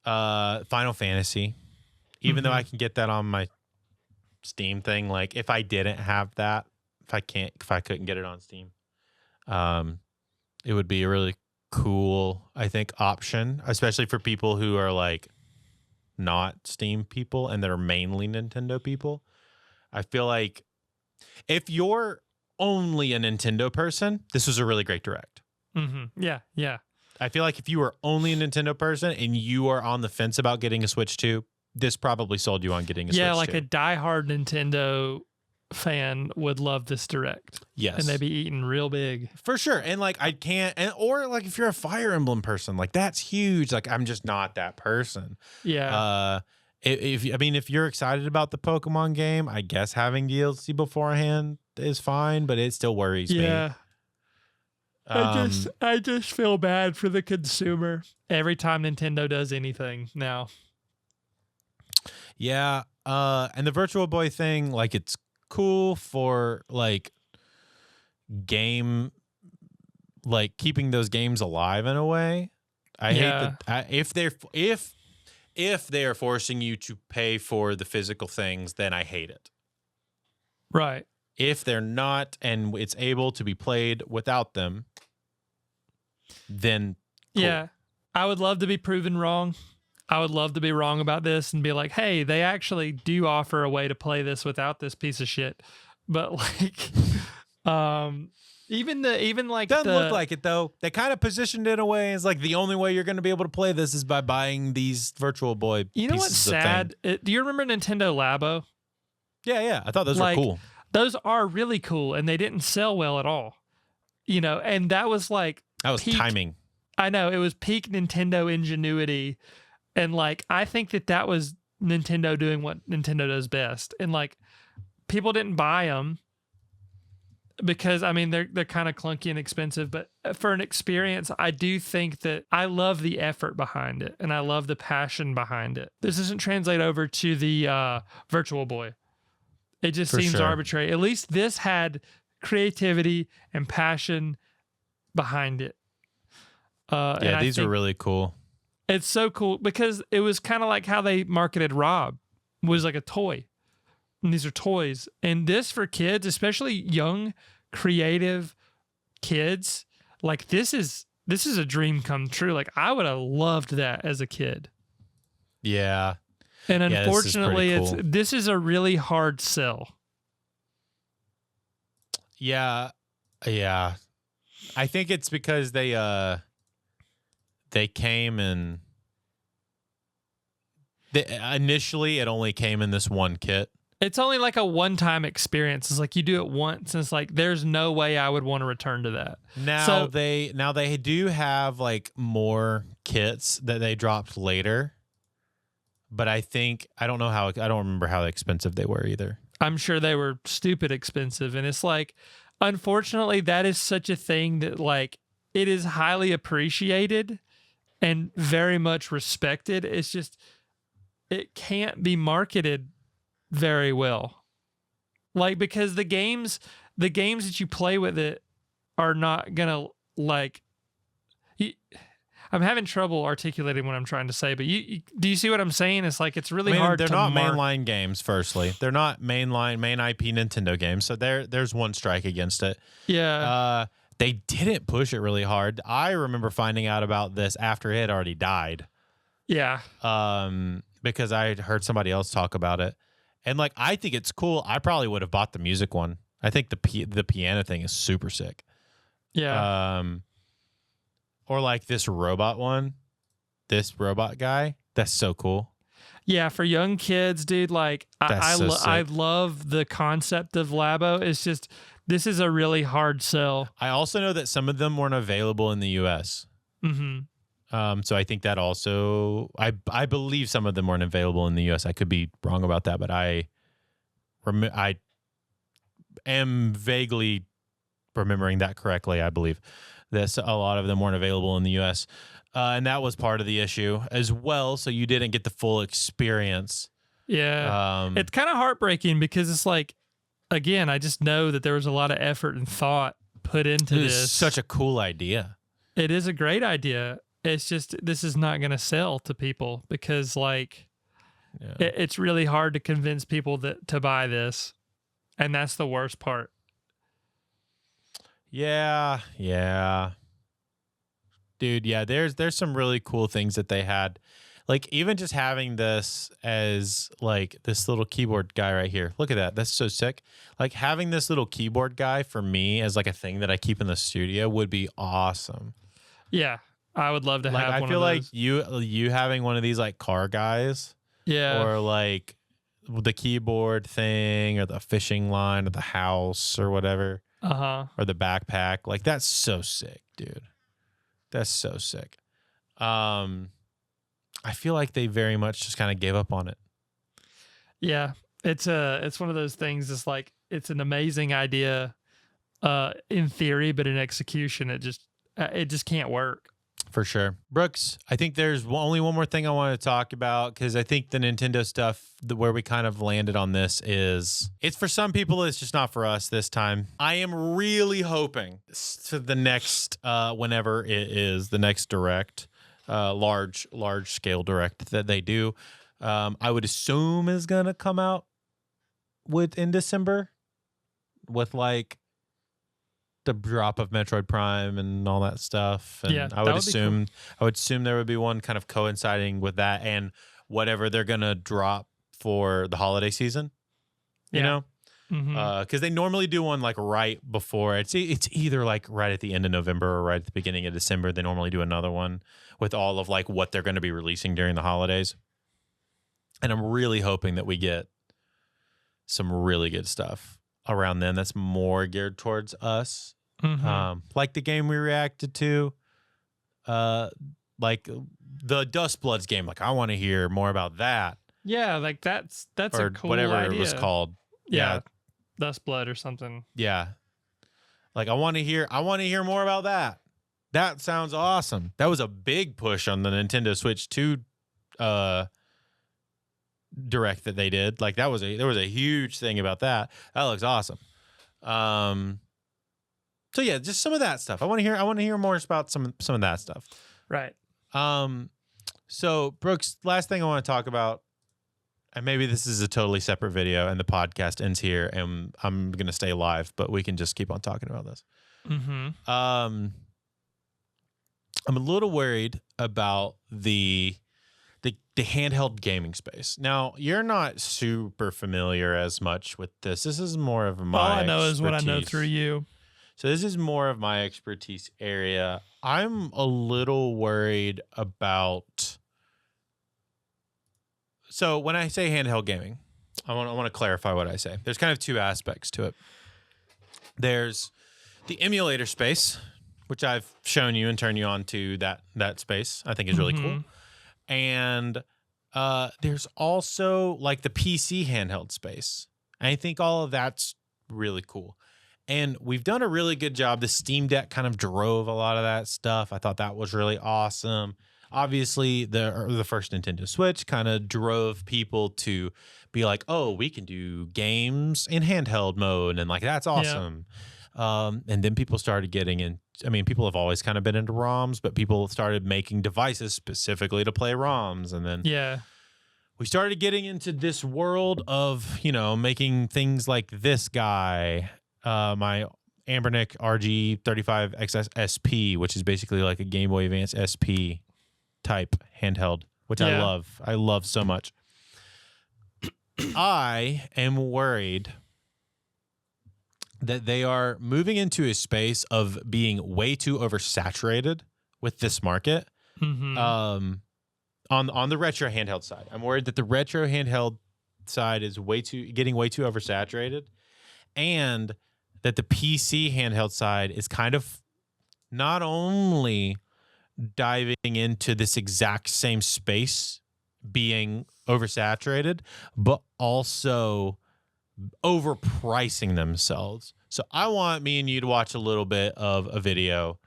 Final Fantasy, even though I can get that on my Steam thing, like if I didn't have that, if I couldn't get it on Steam, it would be a really cool, I think, option, especially for people who are like not Steam people and that are mainly Nintendo people. I feel like if you're only a Nintendo person, this was a really great direct. Yeah, yeah. I feel like if you are only a Nintendo person and you are on the fence about getting a Switch 2, this probably sold you on getting a Switch 2. Yeah, like a diehard Nintendo fan would love this direct. Yes. And they'd be eating real big. For sure. And like or like if you're a Fire Emblem person, like that's huge. Like I'm just not that person. Yeah. If you're excited about the Pokemon game, I guess having DLC beforehand is fine, but it still worries me. Yeah. I just feel bad for the consumer every time Nintendo does anything now. Yeah. And the Virtual Boy thing, like it's cool for like keeping those games alive in a way. I hate that if they are forcing you to pay for the physical things, then I hate it. Right. If they're not and it's able to be played without them, then cool. Yeah. I would love to be proven wrong. I would love to be wrong about this and be like, hey, they actually do offer a way to play this without this piece of shit. But like, even like doesn't look like it though. They kind of positioned it in a way as like the only way you're going to be able to play this is by buying these Virtual Boy. You know what's sad? Do you remember Nintendo Labo? Yeah. I thought those were cool. Those are really cool, and they didn't sell well at all. You know, and that was like timing. I know it was peak Nintendo ingenuity. And like, I think that was Nintendo doing what Nintendo does best. And like, people didn't buy them because I mean, they're kind of clunky and expensive, but for an experience, I do think that I love the effort behind it and I love the passion behind it. This doesn't translate over to the Virtual Boy. It just seems arbitrary. At least this had creativity and passion behind it. And these are really cool. It's so cool because it was kind of like how they marketed Rob, was like a toy. And these are toys. And this for kids, especially young, creative kids, like this is a dream come true. Like I would have loved that as a kid. Yeah. And unfortunately, this is a really hard sell. Yeah. I think it's because they came in. Initially, it only came in this one kit. It's only like a one-time experience. It's like you do it once, and it's like there's no way I would want to return to that. Now they do have like more kits that they dropped later, but I don't remember how expensive they were either. I'm sure they were stupid expensive, and it's like, unfortunately, that is such a thing that like it is highly appreciated and very much respected. It's just it can't be marketed very well. Like because the games that you play with it are not gonna like you, I'm having trouble articulating what I'm trying to say, but do you see what I'm saying? It's like it's really hard. They're to not mark. mainline games. Firstly, they're not main IP Nintendo games, so there's one strike against it. Yeah. They didn't push it really hard. I remember finding out about this after it had already died. Yeah. Because I had heard somebody else talk about it, and like I think it's cool. I probably would have bought the music one. I think the piano thing is super sick. Yeah. Or like this robot one, this robot guy. That's so cool. Yeah, for young kids, dude. Like I love the concept of Labo. It's just this is a really hard sell. I also know that some of them weren't available in the U.S. So I think that also I believe some of them weren't available in the U.S. I could be wrong about that, but I am vaguely remembering that correctly. I believe that a lot of them weren't available in the U.S. And that was part of the issue as well. So you didn't get the full experience. Yeah, it's kind of heartbreaking because it's like, again, I just know that there was a lot of effort and thought put into this. It's such a cool idea. It is a great idea. It's just this is not going to sell to people because like it's really hard to convince people to buy this, and that's the worst part. Yeah. Dude, yeah, there's some really cool things that they had. Like even just having this as like this little keyboard guy right here. Look at that. That's so sick. Like having this little keyboard guy for me as like a thing that I keep in the studio would be awesome. Yeah. I would love to have one of those. I feel like you having one of these like car guys. Yeah. Or like the keyboard thing or the fishing line or the house or whatever. Or the backpack. Like that's so sick, dude. That's so sick. I feel like they very much just kind of gave up on it. Yeah. It's one of those things. It's like it's an amazing idea in theory, but in execution it just can't work. For sure. Brooks, I think there's only one more thing I want to talk about because I think the Nintendo stuff, where we kind of landed on this is, it's for some people, it's just not for us this time. I am really hoping to the next, whenever it is, the next direct, large scale direct that they do, I would assume is going to come out in December with like the drop of Metroid Prime and all that stuff. And yeah, I would assume there would be one kind of coinciding with that and whatever they're gonna drop for the holiday season. You know? Because they normally do one like right before. It's either like right at the end of November or right at the beginning of December. They normally do another one with all of like what they're gonna be releasing during the holidays. And I'm really hoping that we get some really good stuff around then that's more geared towards us. Like the game we reacted to, like the Dust Bloods game. Like I want to hear more about that. Yeah, like that's or a cool whatever idea. It was called. Yeah. Dust Blood or something. Yeah. Like I want to hear more about that. That sounds awesome. That was a big push on the Nintendo Switch 2 direct that they did. Like there was a huge thing about that. That looks awesome. So yeah, just some of that stuff. I want to hear more about some of that stuff. Right. So Brooks, last thing I want to talk about, and maybe this is a totally separate video and the podcast ends here and I'm going to stay live, but we can just keep on talking about this. I'm a little worried about the handheld gaming space. Now, you're not super familiar as much with this. This is more of my all I know is what I know through you. So this is more of my expertise area. I'm a little worried about. So when I say handheld gaming, I want to clarify what I say. There's kind of two aspects to it. There's the emulator space, which I've shown you and turned you on to that space. I think is really cool. And there's also like the PC handheld space. And I think all of that's really cool. And we've done a really good job. The Steam Deck kind of drove a lot of that stuff. I thought that was really awesome. Obviously, the first Nintendo Switch kind of drove people to be like, oh, we can do games in handheld mode. And like, that's awesome. And then people started getting in. I mean, people have always kind of been into ROMs, but people started making devices specifically to play ROMs. And then Yeah. we started getting into this world of, making things like this guy, my Ambernic RG35XS SP, which is basically like a Game Boy Advance SP type handheld, which I Yeah. love. I love so much. I am worried that they are moving into a space of being way too oversaturated with this market. Mm-hmm. On the retro handheld side, I'm worried that the retro handheld side is getting way too oversaturated, and that the PC handheld side is kind of not only diving into this exact same space being oversaturated, but also overpricing themselves. So I want me and you to watch a little bit of a video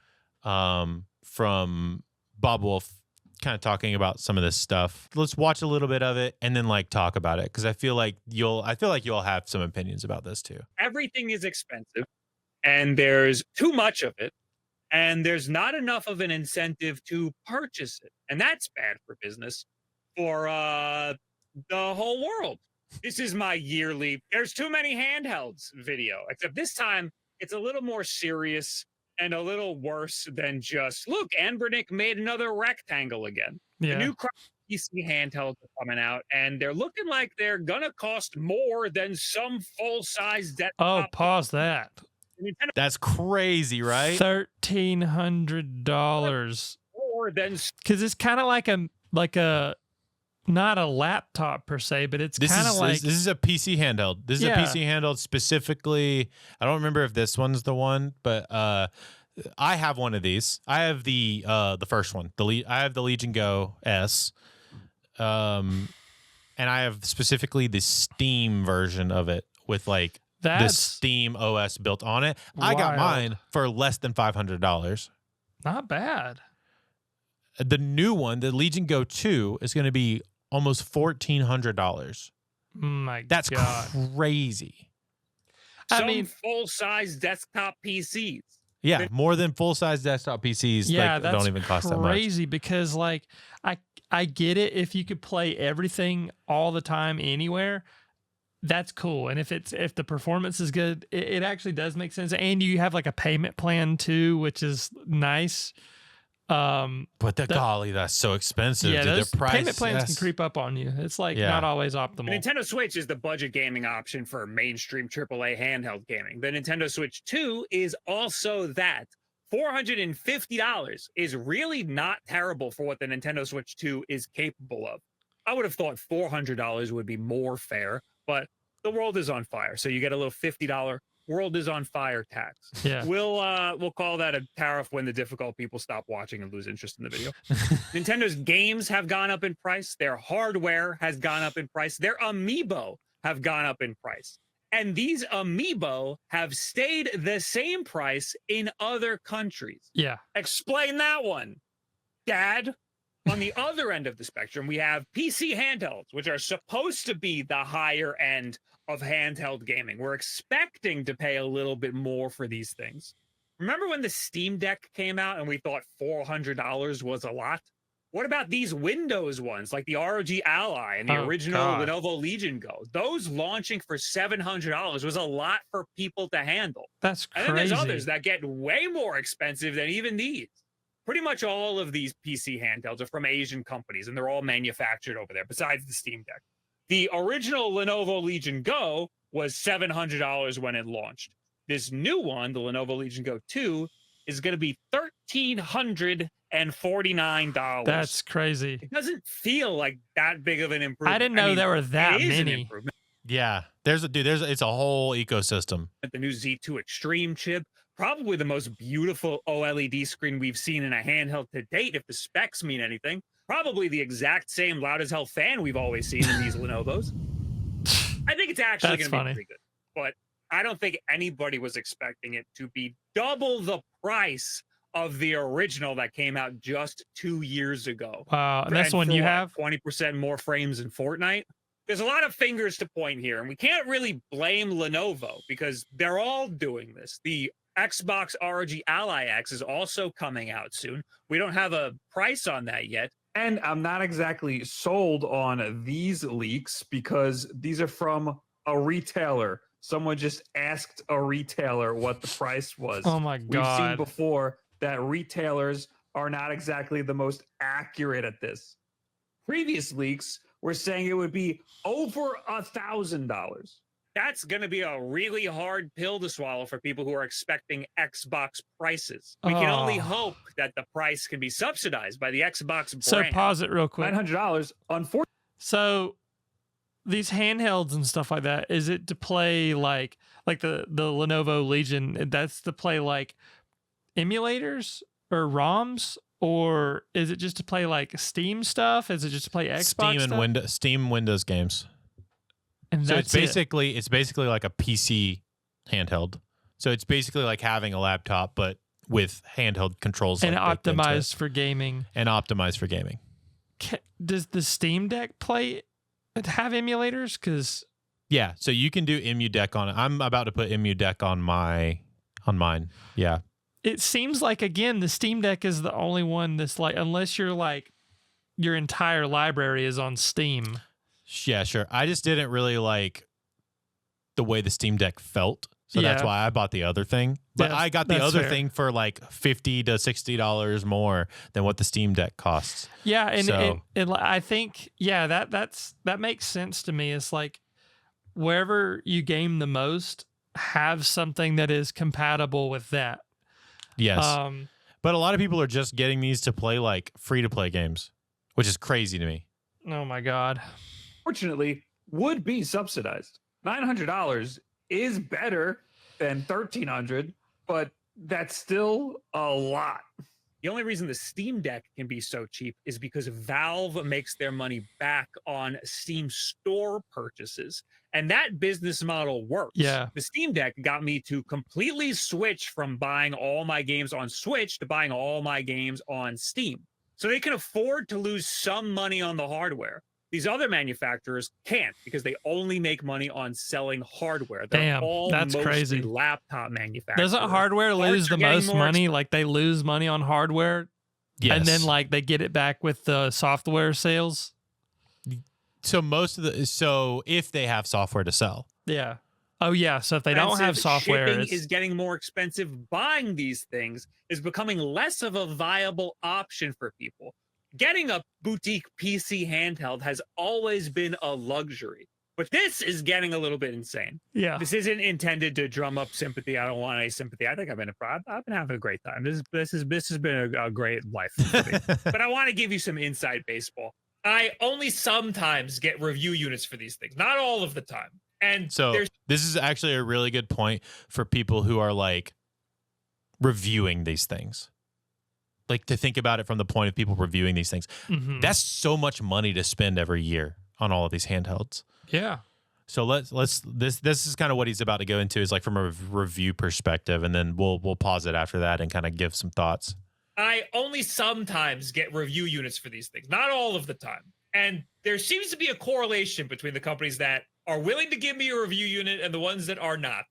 from Bob Wolf kind of talking about some of this stuff. Let's watch a little bit of it and then talk about it, because I feel like you'll have some opinions about this too. Everything is expensive and there's too much of it and there's not enough of an incentive to purchase it. And that's bad for business for the whole world. This is my yearly "there's too many handhelds" video, except this time it's a little more serious and a little worse than just, look, Anbernic made another rectangle again. Yeah. The new PC handhelds are coming out, and they're looking like they're gonna cost more than some full-size desktop. Oh, pause that. Nintendo That's crazy, right? $1,300. more than Because it's kind of like a not a laptop per se, but it's kind of like this is a PC handheld. This is a PC handheld specifically. I don't remember if this one's the one, but I have one of these. I have the first one. I have the Legion Go S, and I have specifically the Steam version of it with the Steam OS built on it. I got mine for less than $500. Not bad. The new one, the Legion Go 2, is going to be almost $1,400. That's God. crazy. I mean, full-size desktop PCs. Yeah, more than full-size desktop PCs. Yeah, that's don't even cost that much. Crazy, because I get it. If you could play everything all the time anywhere, that's cool. And if the performance is good, it actually does make sense. And you have a payment plan too, which is nice. But golly, that's so expensive. Yeah, Dude, those their price, payment plans can creep up on you. It's not always optimal. The Nintendo Switch is the budget gaming option for mainstream AAA handheld gaming. The Nintendo Switch 2 is also that. $450 is really not terrible for what the Nintendo Switch 2 is capable of. I would have thought $400 would be more fair, but the world is on fire. So you get a little $50 world is on fire tax. Yeah. We'll call that a tariff when the difficult people stop watching and lose interest in the video. Nintendo games have gone up in price. Their hardware has gone up in price. Their amiibo have gone up in price. And these amiibo have stayed the same price in other countries. Yeah. Explain that one, Dad. On the other end of the spectrum, we have PC handhelds, which are supposed to be the higher end of handheld gaming. We're expecting to pay a little bit more for these things. Remember when the Steam Deck came out and we thought $400 was a lot? What about these Windows ones, like the ROG Ally and the original Lenovo Legion Go? Those launching for $700 was a lot for people to handle. That's crazy. And then there's others that get way more expensive than even these. Pretty much all of these PC handhelds are from Asian companies, and they're all manufactured over there, besides the Steam Deck. The original Lenovo Legion Go was $700 when it launched. This new one, the Lenovo Legion Go 2, is going to be $1,349. That's crazy. It doesn't feel like that big of an improvement. I didn't know there were that many. Yeah, it's a whole ecosystem. The new Z2 Extreme chip, probably the most beautiful OLED screen we've seen in a handheld to date, if the specs mean anything. Probably the exact same loud as hell fan we've always seen in these Lenovo's. I think it's actually going to be pretty good, but I don't think anybody was expecting it to be double the price of the original that came out just 2 years ago. Wow, and that's one you have? 20% more frames in Fortnite. there's a lot of fingers to point here, and we can't really blame Lenovo because they're all doing this. The Xbox ROG Ally X is also coming out soon. We don't have a price on that yet. And I'm not exactly sold on these leaks because these are from a retailer. Someone just asked a retailer what the price was. Oh my We've seen God. before that retailers are not exactly the most accurate at this. Previous leaks were saying it would be over $1,000. That's going to be a really hard pill to swallow for people who are expecting Xbox prices. We can only Oh. hope that the price can be subsidized by the Xbox brand. So pause it real quick. $900, unfortunately. So these handhelds and stuff like that, is it to play like the Lenovo Legion? That's to play like emulators or ROMs, or is it just to play like Steam stuff? Is it just to play Xbox stuff? Steam Windows games. And So that's it's basically like a PC handheld. So it's basically like having a laptop, but with handheld controls and like baked into it. optimized for gaming. And optimized for gaming. Does the Steam Deck have emulators? Because Yeah, so you can do EmuDeck on it. I'm about to put EmuDeck on mine. Yeah. it seems like, again, the Steam Deck is the only one that's like, unless you're like your entire library is on Steam. Yeah, sure. I just didn't really like the way the Steam Deck felt. So that's Yeah. why I bought the other thing. But Yeah, I got the that's other fair. thing for like $50 to $60 more than what the Steam Deck costs. Yeah, and So- I think that makes sense to me. It's like wherever you game the most, have something that is compatible with that. Yes. Um, But a lot of people are just getting these to play like free-to-play games, which is crazy to me. oh my God. Fortunately, would be subsidized. $900 is better than $1,300, but that's still a lot. The only reason the Steam Deck can be so cheap is because Valve makes their money back on Steam store purchases. And that business model works. Yeah. The Steam Deck got me to completely switch from buying all my games on Switch to buying all my games on Steam. So they can afford to lose some money on the hardware. These other manufacturers can't because they only make money on selling hardware. They're Damn, all that's mostly crazy. laptop manufacturers. Doesn't hardware Parts lose are the getting most more money? Like they lose money on hardware Yes. and then like they get it back with the software sales. So if they have software to sell. Yeah. Oh yeah. So if they don't have Expensive, software, shipping it's, is getting more expensive. Buying these things is becoming less of a viable option for people. Getting a boutique PC handheld has always been a luxury, but this is getting a little bit insane. yeah. This isn't intended to drum up sympathy. I don't want any sympathy. I think I've been having a great time. This has been a great life for me. But I want to give you some inside baseball. I only sometimes get review units for these things, not all of the time. And So there's this is actually a really good point for people who are like reviewing these things. Like to think about it from the point of people reviewing these things. Mhm. That's so much money to spend every year on all of these handhelds. Yeah. So this is kind of what he's about to go into is like from a review perspective, and then we'll pause it after that and kind of give some thoughts. I only sometimes get review units for these things, not all of the time. And there seems to be a correlation between the companies that are willing to give me a review unit and the ones that are not.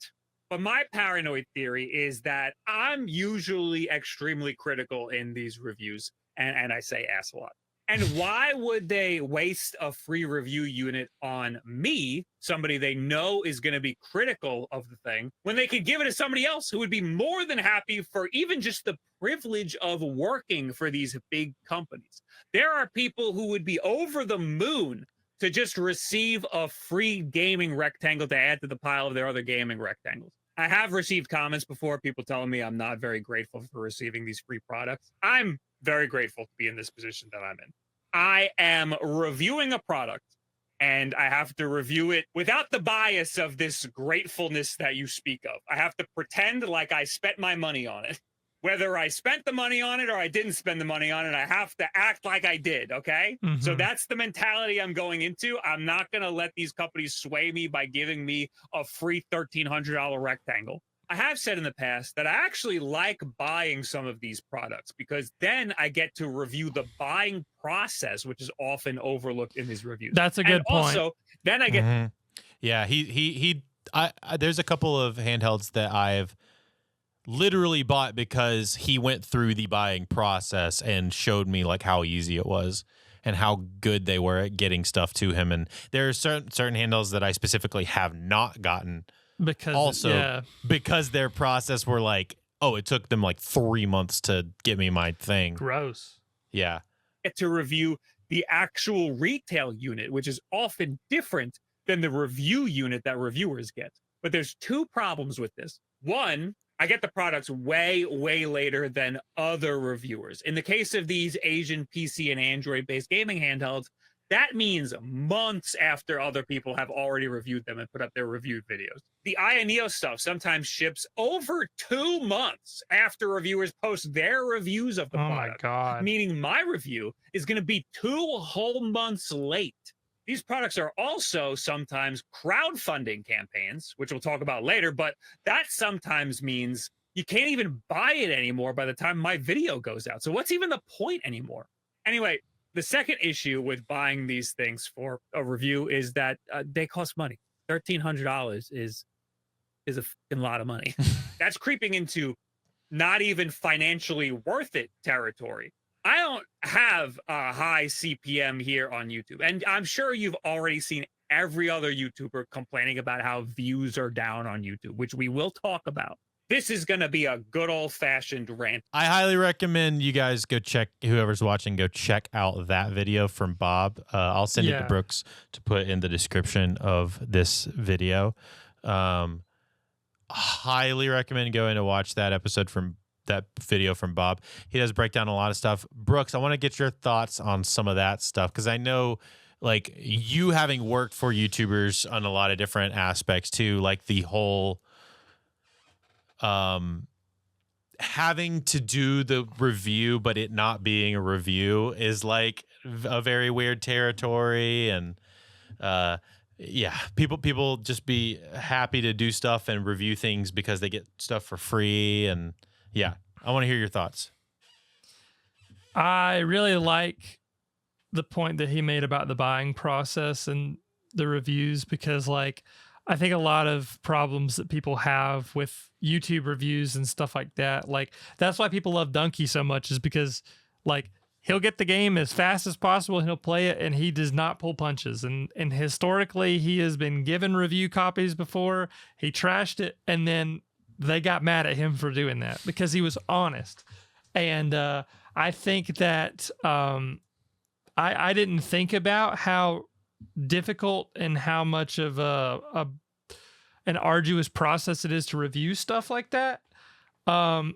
But my paranoid theory is that I'm usually extremely critical in these reviews, and I say ass a lot. And why would they waste a free review unit on me, somebody they know is going to be critical of the thing, when they could give it to somebody else who would be more than happy for even just the privilege of working for these big companies? There are people who would be over the moon to just receive a free gaming rectangle to add to the pile of their other gaming rectangles. I have received comments before, people telling me I'm not very grateful for receiving these free products. I'm very grateful to be in this position that I'm in. I am reviewing a product and I have to review it without the bias of this gratefulness that you speak of. I have to pretend like I spent my money on it. Whether I spent the money on it or I didn't spend the money on it, I have to act like I did, okay? So Mhm. that's the mentality I'm going into. I'm not going to let these companies sway me by giving me a free $1,300 rectangle. I have said in the past that I actually like buying some of these products because then I get to review the buying process, which is often overlooked in these reviews. That's a good and point. Also, then I get Mhm. Yeah, I there's a couple of handhelds that I've literally bought because he went through the buying process and showed me like how easy it was and how good they were at getting stuff to him. And there are certain handles that I specifically have not gotten because also because their process were like, oh, it took them like 3 months to get me my thing. gross. Yeah. to review the actual retail unit, which is often different than the review unit that reviewers get. But there's two problems with this. One, I get the products way, way later than other reviewers. In the case of these Asian PC and Android-based gaming handhelds, that means months after other people have already reviewed them and put up their reviewed videos. The Ioneo stuff sometimes ships over 2 months after reviewers post their reviews of the Oh my product. God. Meaning my review is going to be 2 whole months late. These products are also sometimes crowdfunding campaigns, which we'll talk about later, but that sometimes means you can't even buy it anymore by the time my video goes out. So what's even the point anymore? Anyway, the second issue with buying these things for a review is that they cost money. $1,300 is a fucking lot of money. That's creeping into not even financially worth it territory. I don't have a high CPM here on YouTube, and I'm sure you've already seen every other YouTuber complaining about how views are down on YouTube, which we will talk about. This is going to be a good old-fashioned rant. I highly recommend you guys go check, whoever's watching, go check out that video from Bob. I'll send it to Brooks to put in the description of this video. Highly recommend going to watch that episode from that video from Bob. He does break down a lot of stuff. Brooks, I want to get your thoughts on some of that stuff because I know like you having worked for YouTubers on a lot of different aspects too, like the whole having to do the review but it not being a review is like a very weird territory. And yeah, people just be happy to do stuff and review things because they get stuff for free. And yeah, I want to hear your thoughts. I really like the point that he made about the buying process and the reviews because like I think a lot of problems that people have with YouTube reviews and stuff like that, like that's why people love Donkey so much is because like he'll get the game as fast as possible and he'll play it and he does not pull punches. And historically he has been given review copies before, he trashed it, and then they got mad at him for doing that because he was honest. And I think that I didn't think about how difficult and how much of an arduous process it is to review stuff like that.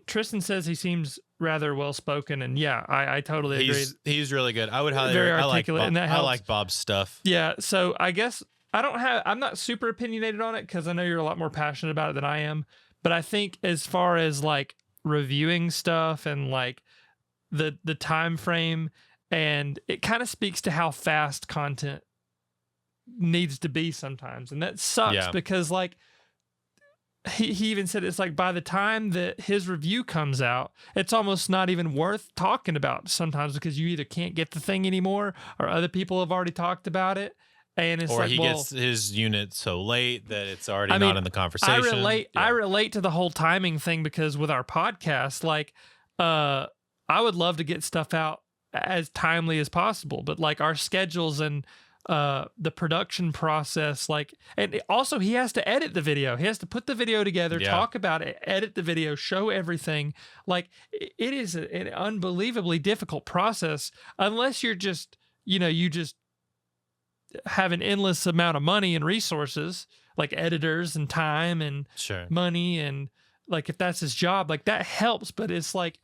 Tristan says he seems rather well spoken, and yeah, I totally agree. He's really good. I would highly very articulate, and that helps. I like Bob's stuff. Yeah, so I guess I'm not super opinionated on it because I know you're a lot more passionate about it than I am. But I think as far as like reviewing stuff and like the time frame, and it kind of speaks to how fast content needs to be sometimes, and that sucks because like he even said it's like by the time that his review comes out, it's almost not even worth talking about sometimes because you either can't get the thing anymore or other people have already talked about it. And it's or like, he gets his unit so late that it's already not in the conversation. I relate to the whole timing thing because with our podcast, like, I would love to get stuff out as timely as possible, but like our schedules and the production process, like, and also he has to edit the video. He has to put the video together, talk about it, edit the video, show everything. Like, it is an unbelievably difficult process unless you're just, you just have an endless amount of money and resources like editors and time and money, and like if that's his job, like that helps. But it's like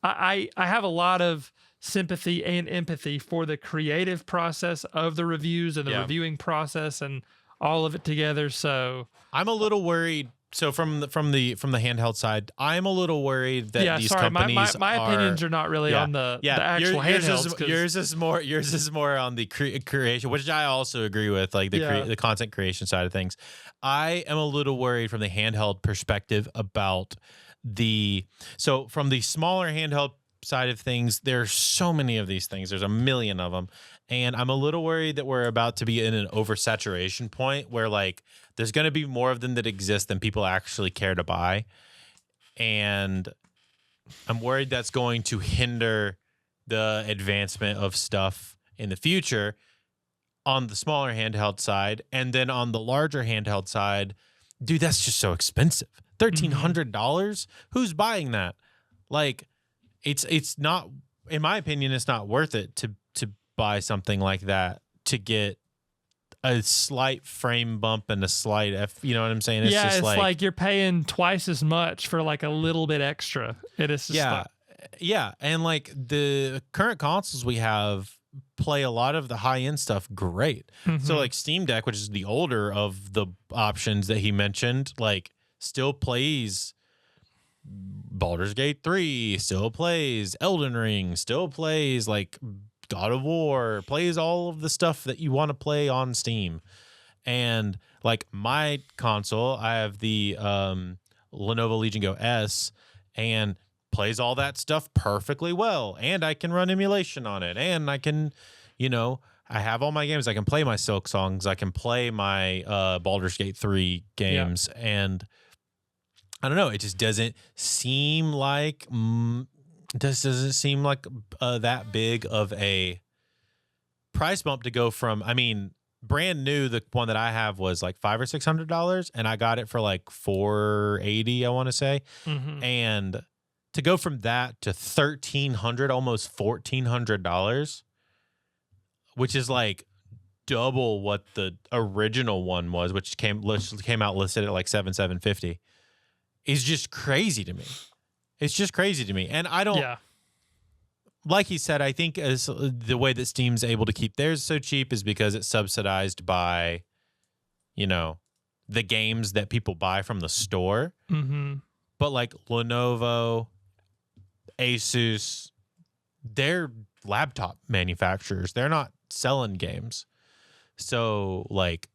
I have a lot of sympathy and empathy for the creative process of the reviews and the reviewing process and all of it together. So I'm a little worried so from the handheld side, I'm a little worried that these sorry, companies my opinions are not really on the actual handhelds. Yours is more on the creation, which I also agree with, like the content creation side of things. I am a little worried from the handheld perspective about from the smaller handheld side of things. There's so many of these things. There's a million of them. And I'm a little worried that we're about to be in an oversaturation point where like there's going to be more of them that exist than people actually care to buy. And I'm worried that's going to hinder the advancement of stuff in the future on the smaller handheld side. And then on the larger handheld side, dude, that's just so expensive. $1,300? Who's buying that? Like, it's not, in my opinion, it's not worth it to buy something like that to get a slight frame bump and a slight you know what I'm saying? It's just it's like you're paying twice as much for like a little bit extra. It is just and like the current consoles we have play a lot of the high-end stuff great. So like Steam Deck, which is the older of the options that he mentioned, like still plays Baldur's Gate 3, still plays Elden Ring, still plays like God of War, plays all of the stuff that you want to play on Steam. And like my console, I have the Lenovo Legion Go S, and plays all that stuff perfectly well. And I can run emulation on it. And I can, I have all my games. I can play my Silk Songs. I can play my Baldur's Gate 3 games. Yeah. And I don't know. It just doesn't seem like that big of a price bump to go from. I mean, brand new, the one that I have was like $500 or $600, and I got it for like $480, I want to say. And to go from that to $1,300, almost $1,400, which is like double what the original one was, which came out listed at like $750, is just crazy to me. It's just crazy to me. And I don't, like he said, I think as the way that Steam's able to keep theirs so cheap is because it's subsidized by, the games that people buy from the store. But like Lenovo, Asus, they're laptop manufacturers. They're not selling games. So like,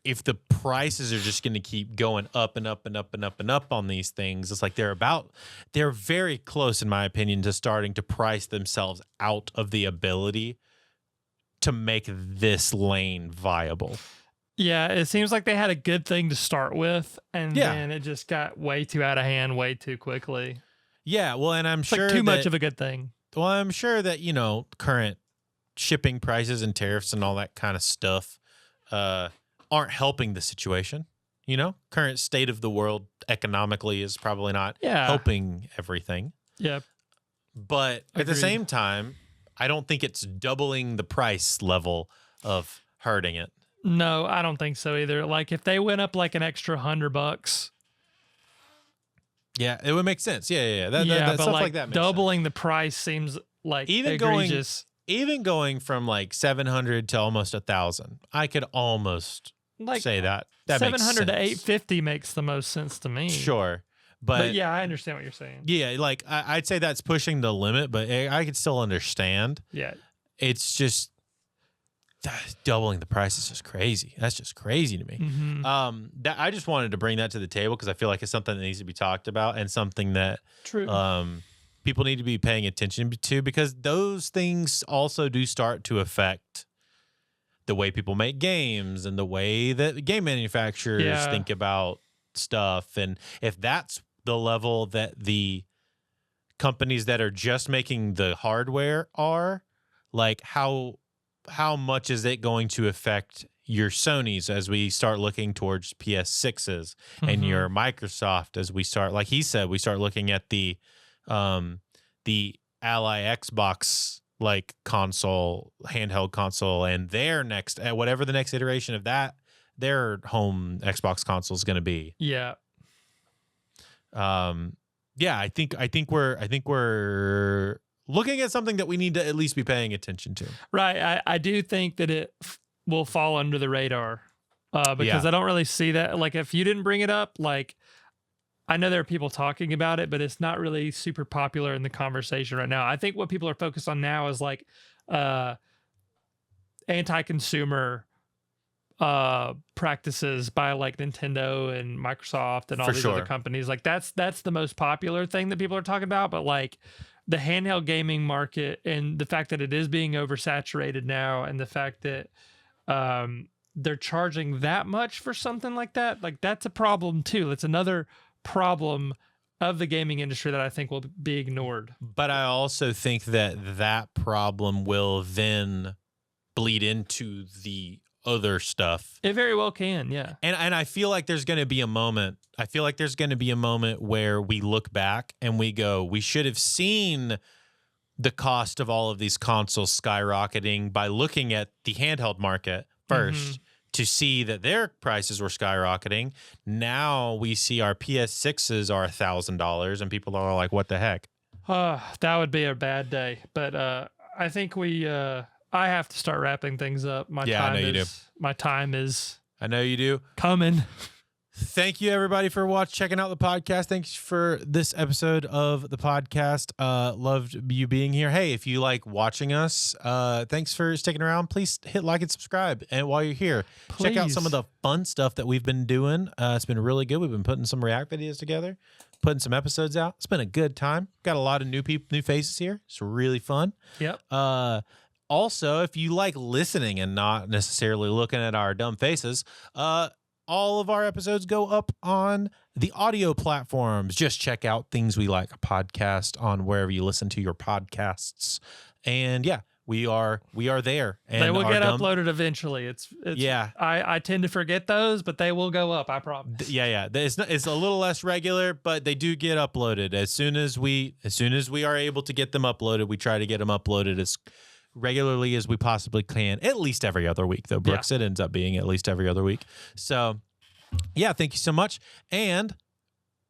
if the prices are just going to keep going up and up and up and up and up on these things, it's like they're very close, in my opinion, to starting to price themselves out of the ability to make this lane viable. Yeah, it seems like they had a good thing to start with, and then it just got way too out of hand way too quickly. Yeah, well, and I'm sure like too much of a good thing. Well, I'm sure that, current shipping prices and tariffs and all that kind of stuff aren't helping the situation. Current state of the world economically is probably not helping everything. Yeah. But at the same time, I don't think it's doubling the price level of hurting it. No, I don't think so either. Like if they went up like an extra $100. Yeah, it would make sense. Yeah. That but stuff like that makes doubling sense. The price seems like even egregious. Even going from like 700 to almost 1,000, I could almost say that 700 to 850 makes the most sense to me. Sure, but yeah, I understand what you're saying. Yeah, like I'd say that's pushing the limit, but I could still understand. Yeah, it's just doubling the price is just crazy. That's just crazy to me. That I just wanted to bring that to the table because I feel like it's something that needs to be talked about and something that people need to be paying attention to, because those things also do start to affect the way people make games and the way that game manufacturers think about stuff. And if that's the level that the companies that are just making the hardware are, like how much is it going to affect your Sonys as we start looking towards PS6s and your Microsoft as we start, like he said, we start looking at the Ally Xbox like console, handheld console, and their next, whatever the next iteration of that, their home Xbox console is going to be. Yeah. I think we're looking at something that we need to at least be paying attention to. Right. I do think that it will fall under the radar because Yeah. I don't really see that. Like, if you didn't bring it up, like, I know there are people talking about it, but it's not really super popular in the conversation right now. I think what people are focused on now is like anti-consumer practices by like Nintendo and Microsoft and all For these sure. other companies. Like that's the most popular thing that people are talking about. But like the handheld gaming market and the fact that it is being oversaturated now, and the fact that they're charging that much for something like that, like that's a problem too. It's another problem of the gaming industry that I think will be ignored. But I also think that problem will then bleed into the other stuff. It very well can, yeah. And I feel like there's going to be a moment. I feel like there's going to be a moment where we look back and we go, we should have seen the cost of all of these consoles skyrocketing by looking at the handheld market first to see that their prices were skyrocketing. Now we see our PS6s are $1,000 and people are like, what the heck? That would be a bad day. But I think I have to start wrapping things up. My time is I know you do. coming. Thank you, everybody, for checking out the podcast. Thanks for this episode of the podcast. Loved you being here. Hey, if you watching us, thanks for sticking around. Please hit like and subscribe. And while you're here, check out some of the fun stuff that we've been doing. It's been really good. We've been putting some React videos together, putting some episodes out. It's been a good time. Got a lot of new faces here. It's really fun. Yep. Also, if you like listening and not necessarily looking at our dumb faces, all of our episodes go up on the audio platforms. Just check out Things We Like podcast on wherever you listen to your podcasts. And yeah, we are there. And they will get uploaded eventually. It's yeah. I tend to forget those, but they will go up. I promise. Yeah. It's a little less regular, but they do get uploaded as soon as we are able to get them uploaded. We try to get them uploaded as regularly as we possibly can, at least every other week, though, Brooks. It ends up being at least every other week. So, yeah, thank you so much. And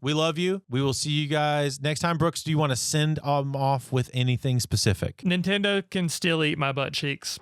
we love you. We will see you guys next time. Brooks, do you want to send off with anything specific? Nintendo can still eat my butt cheeks.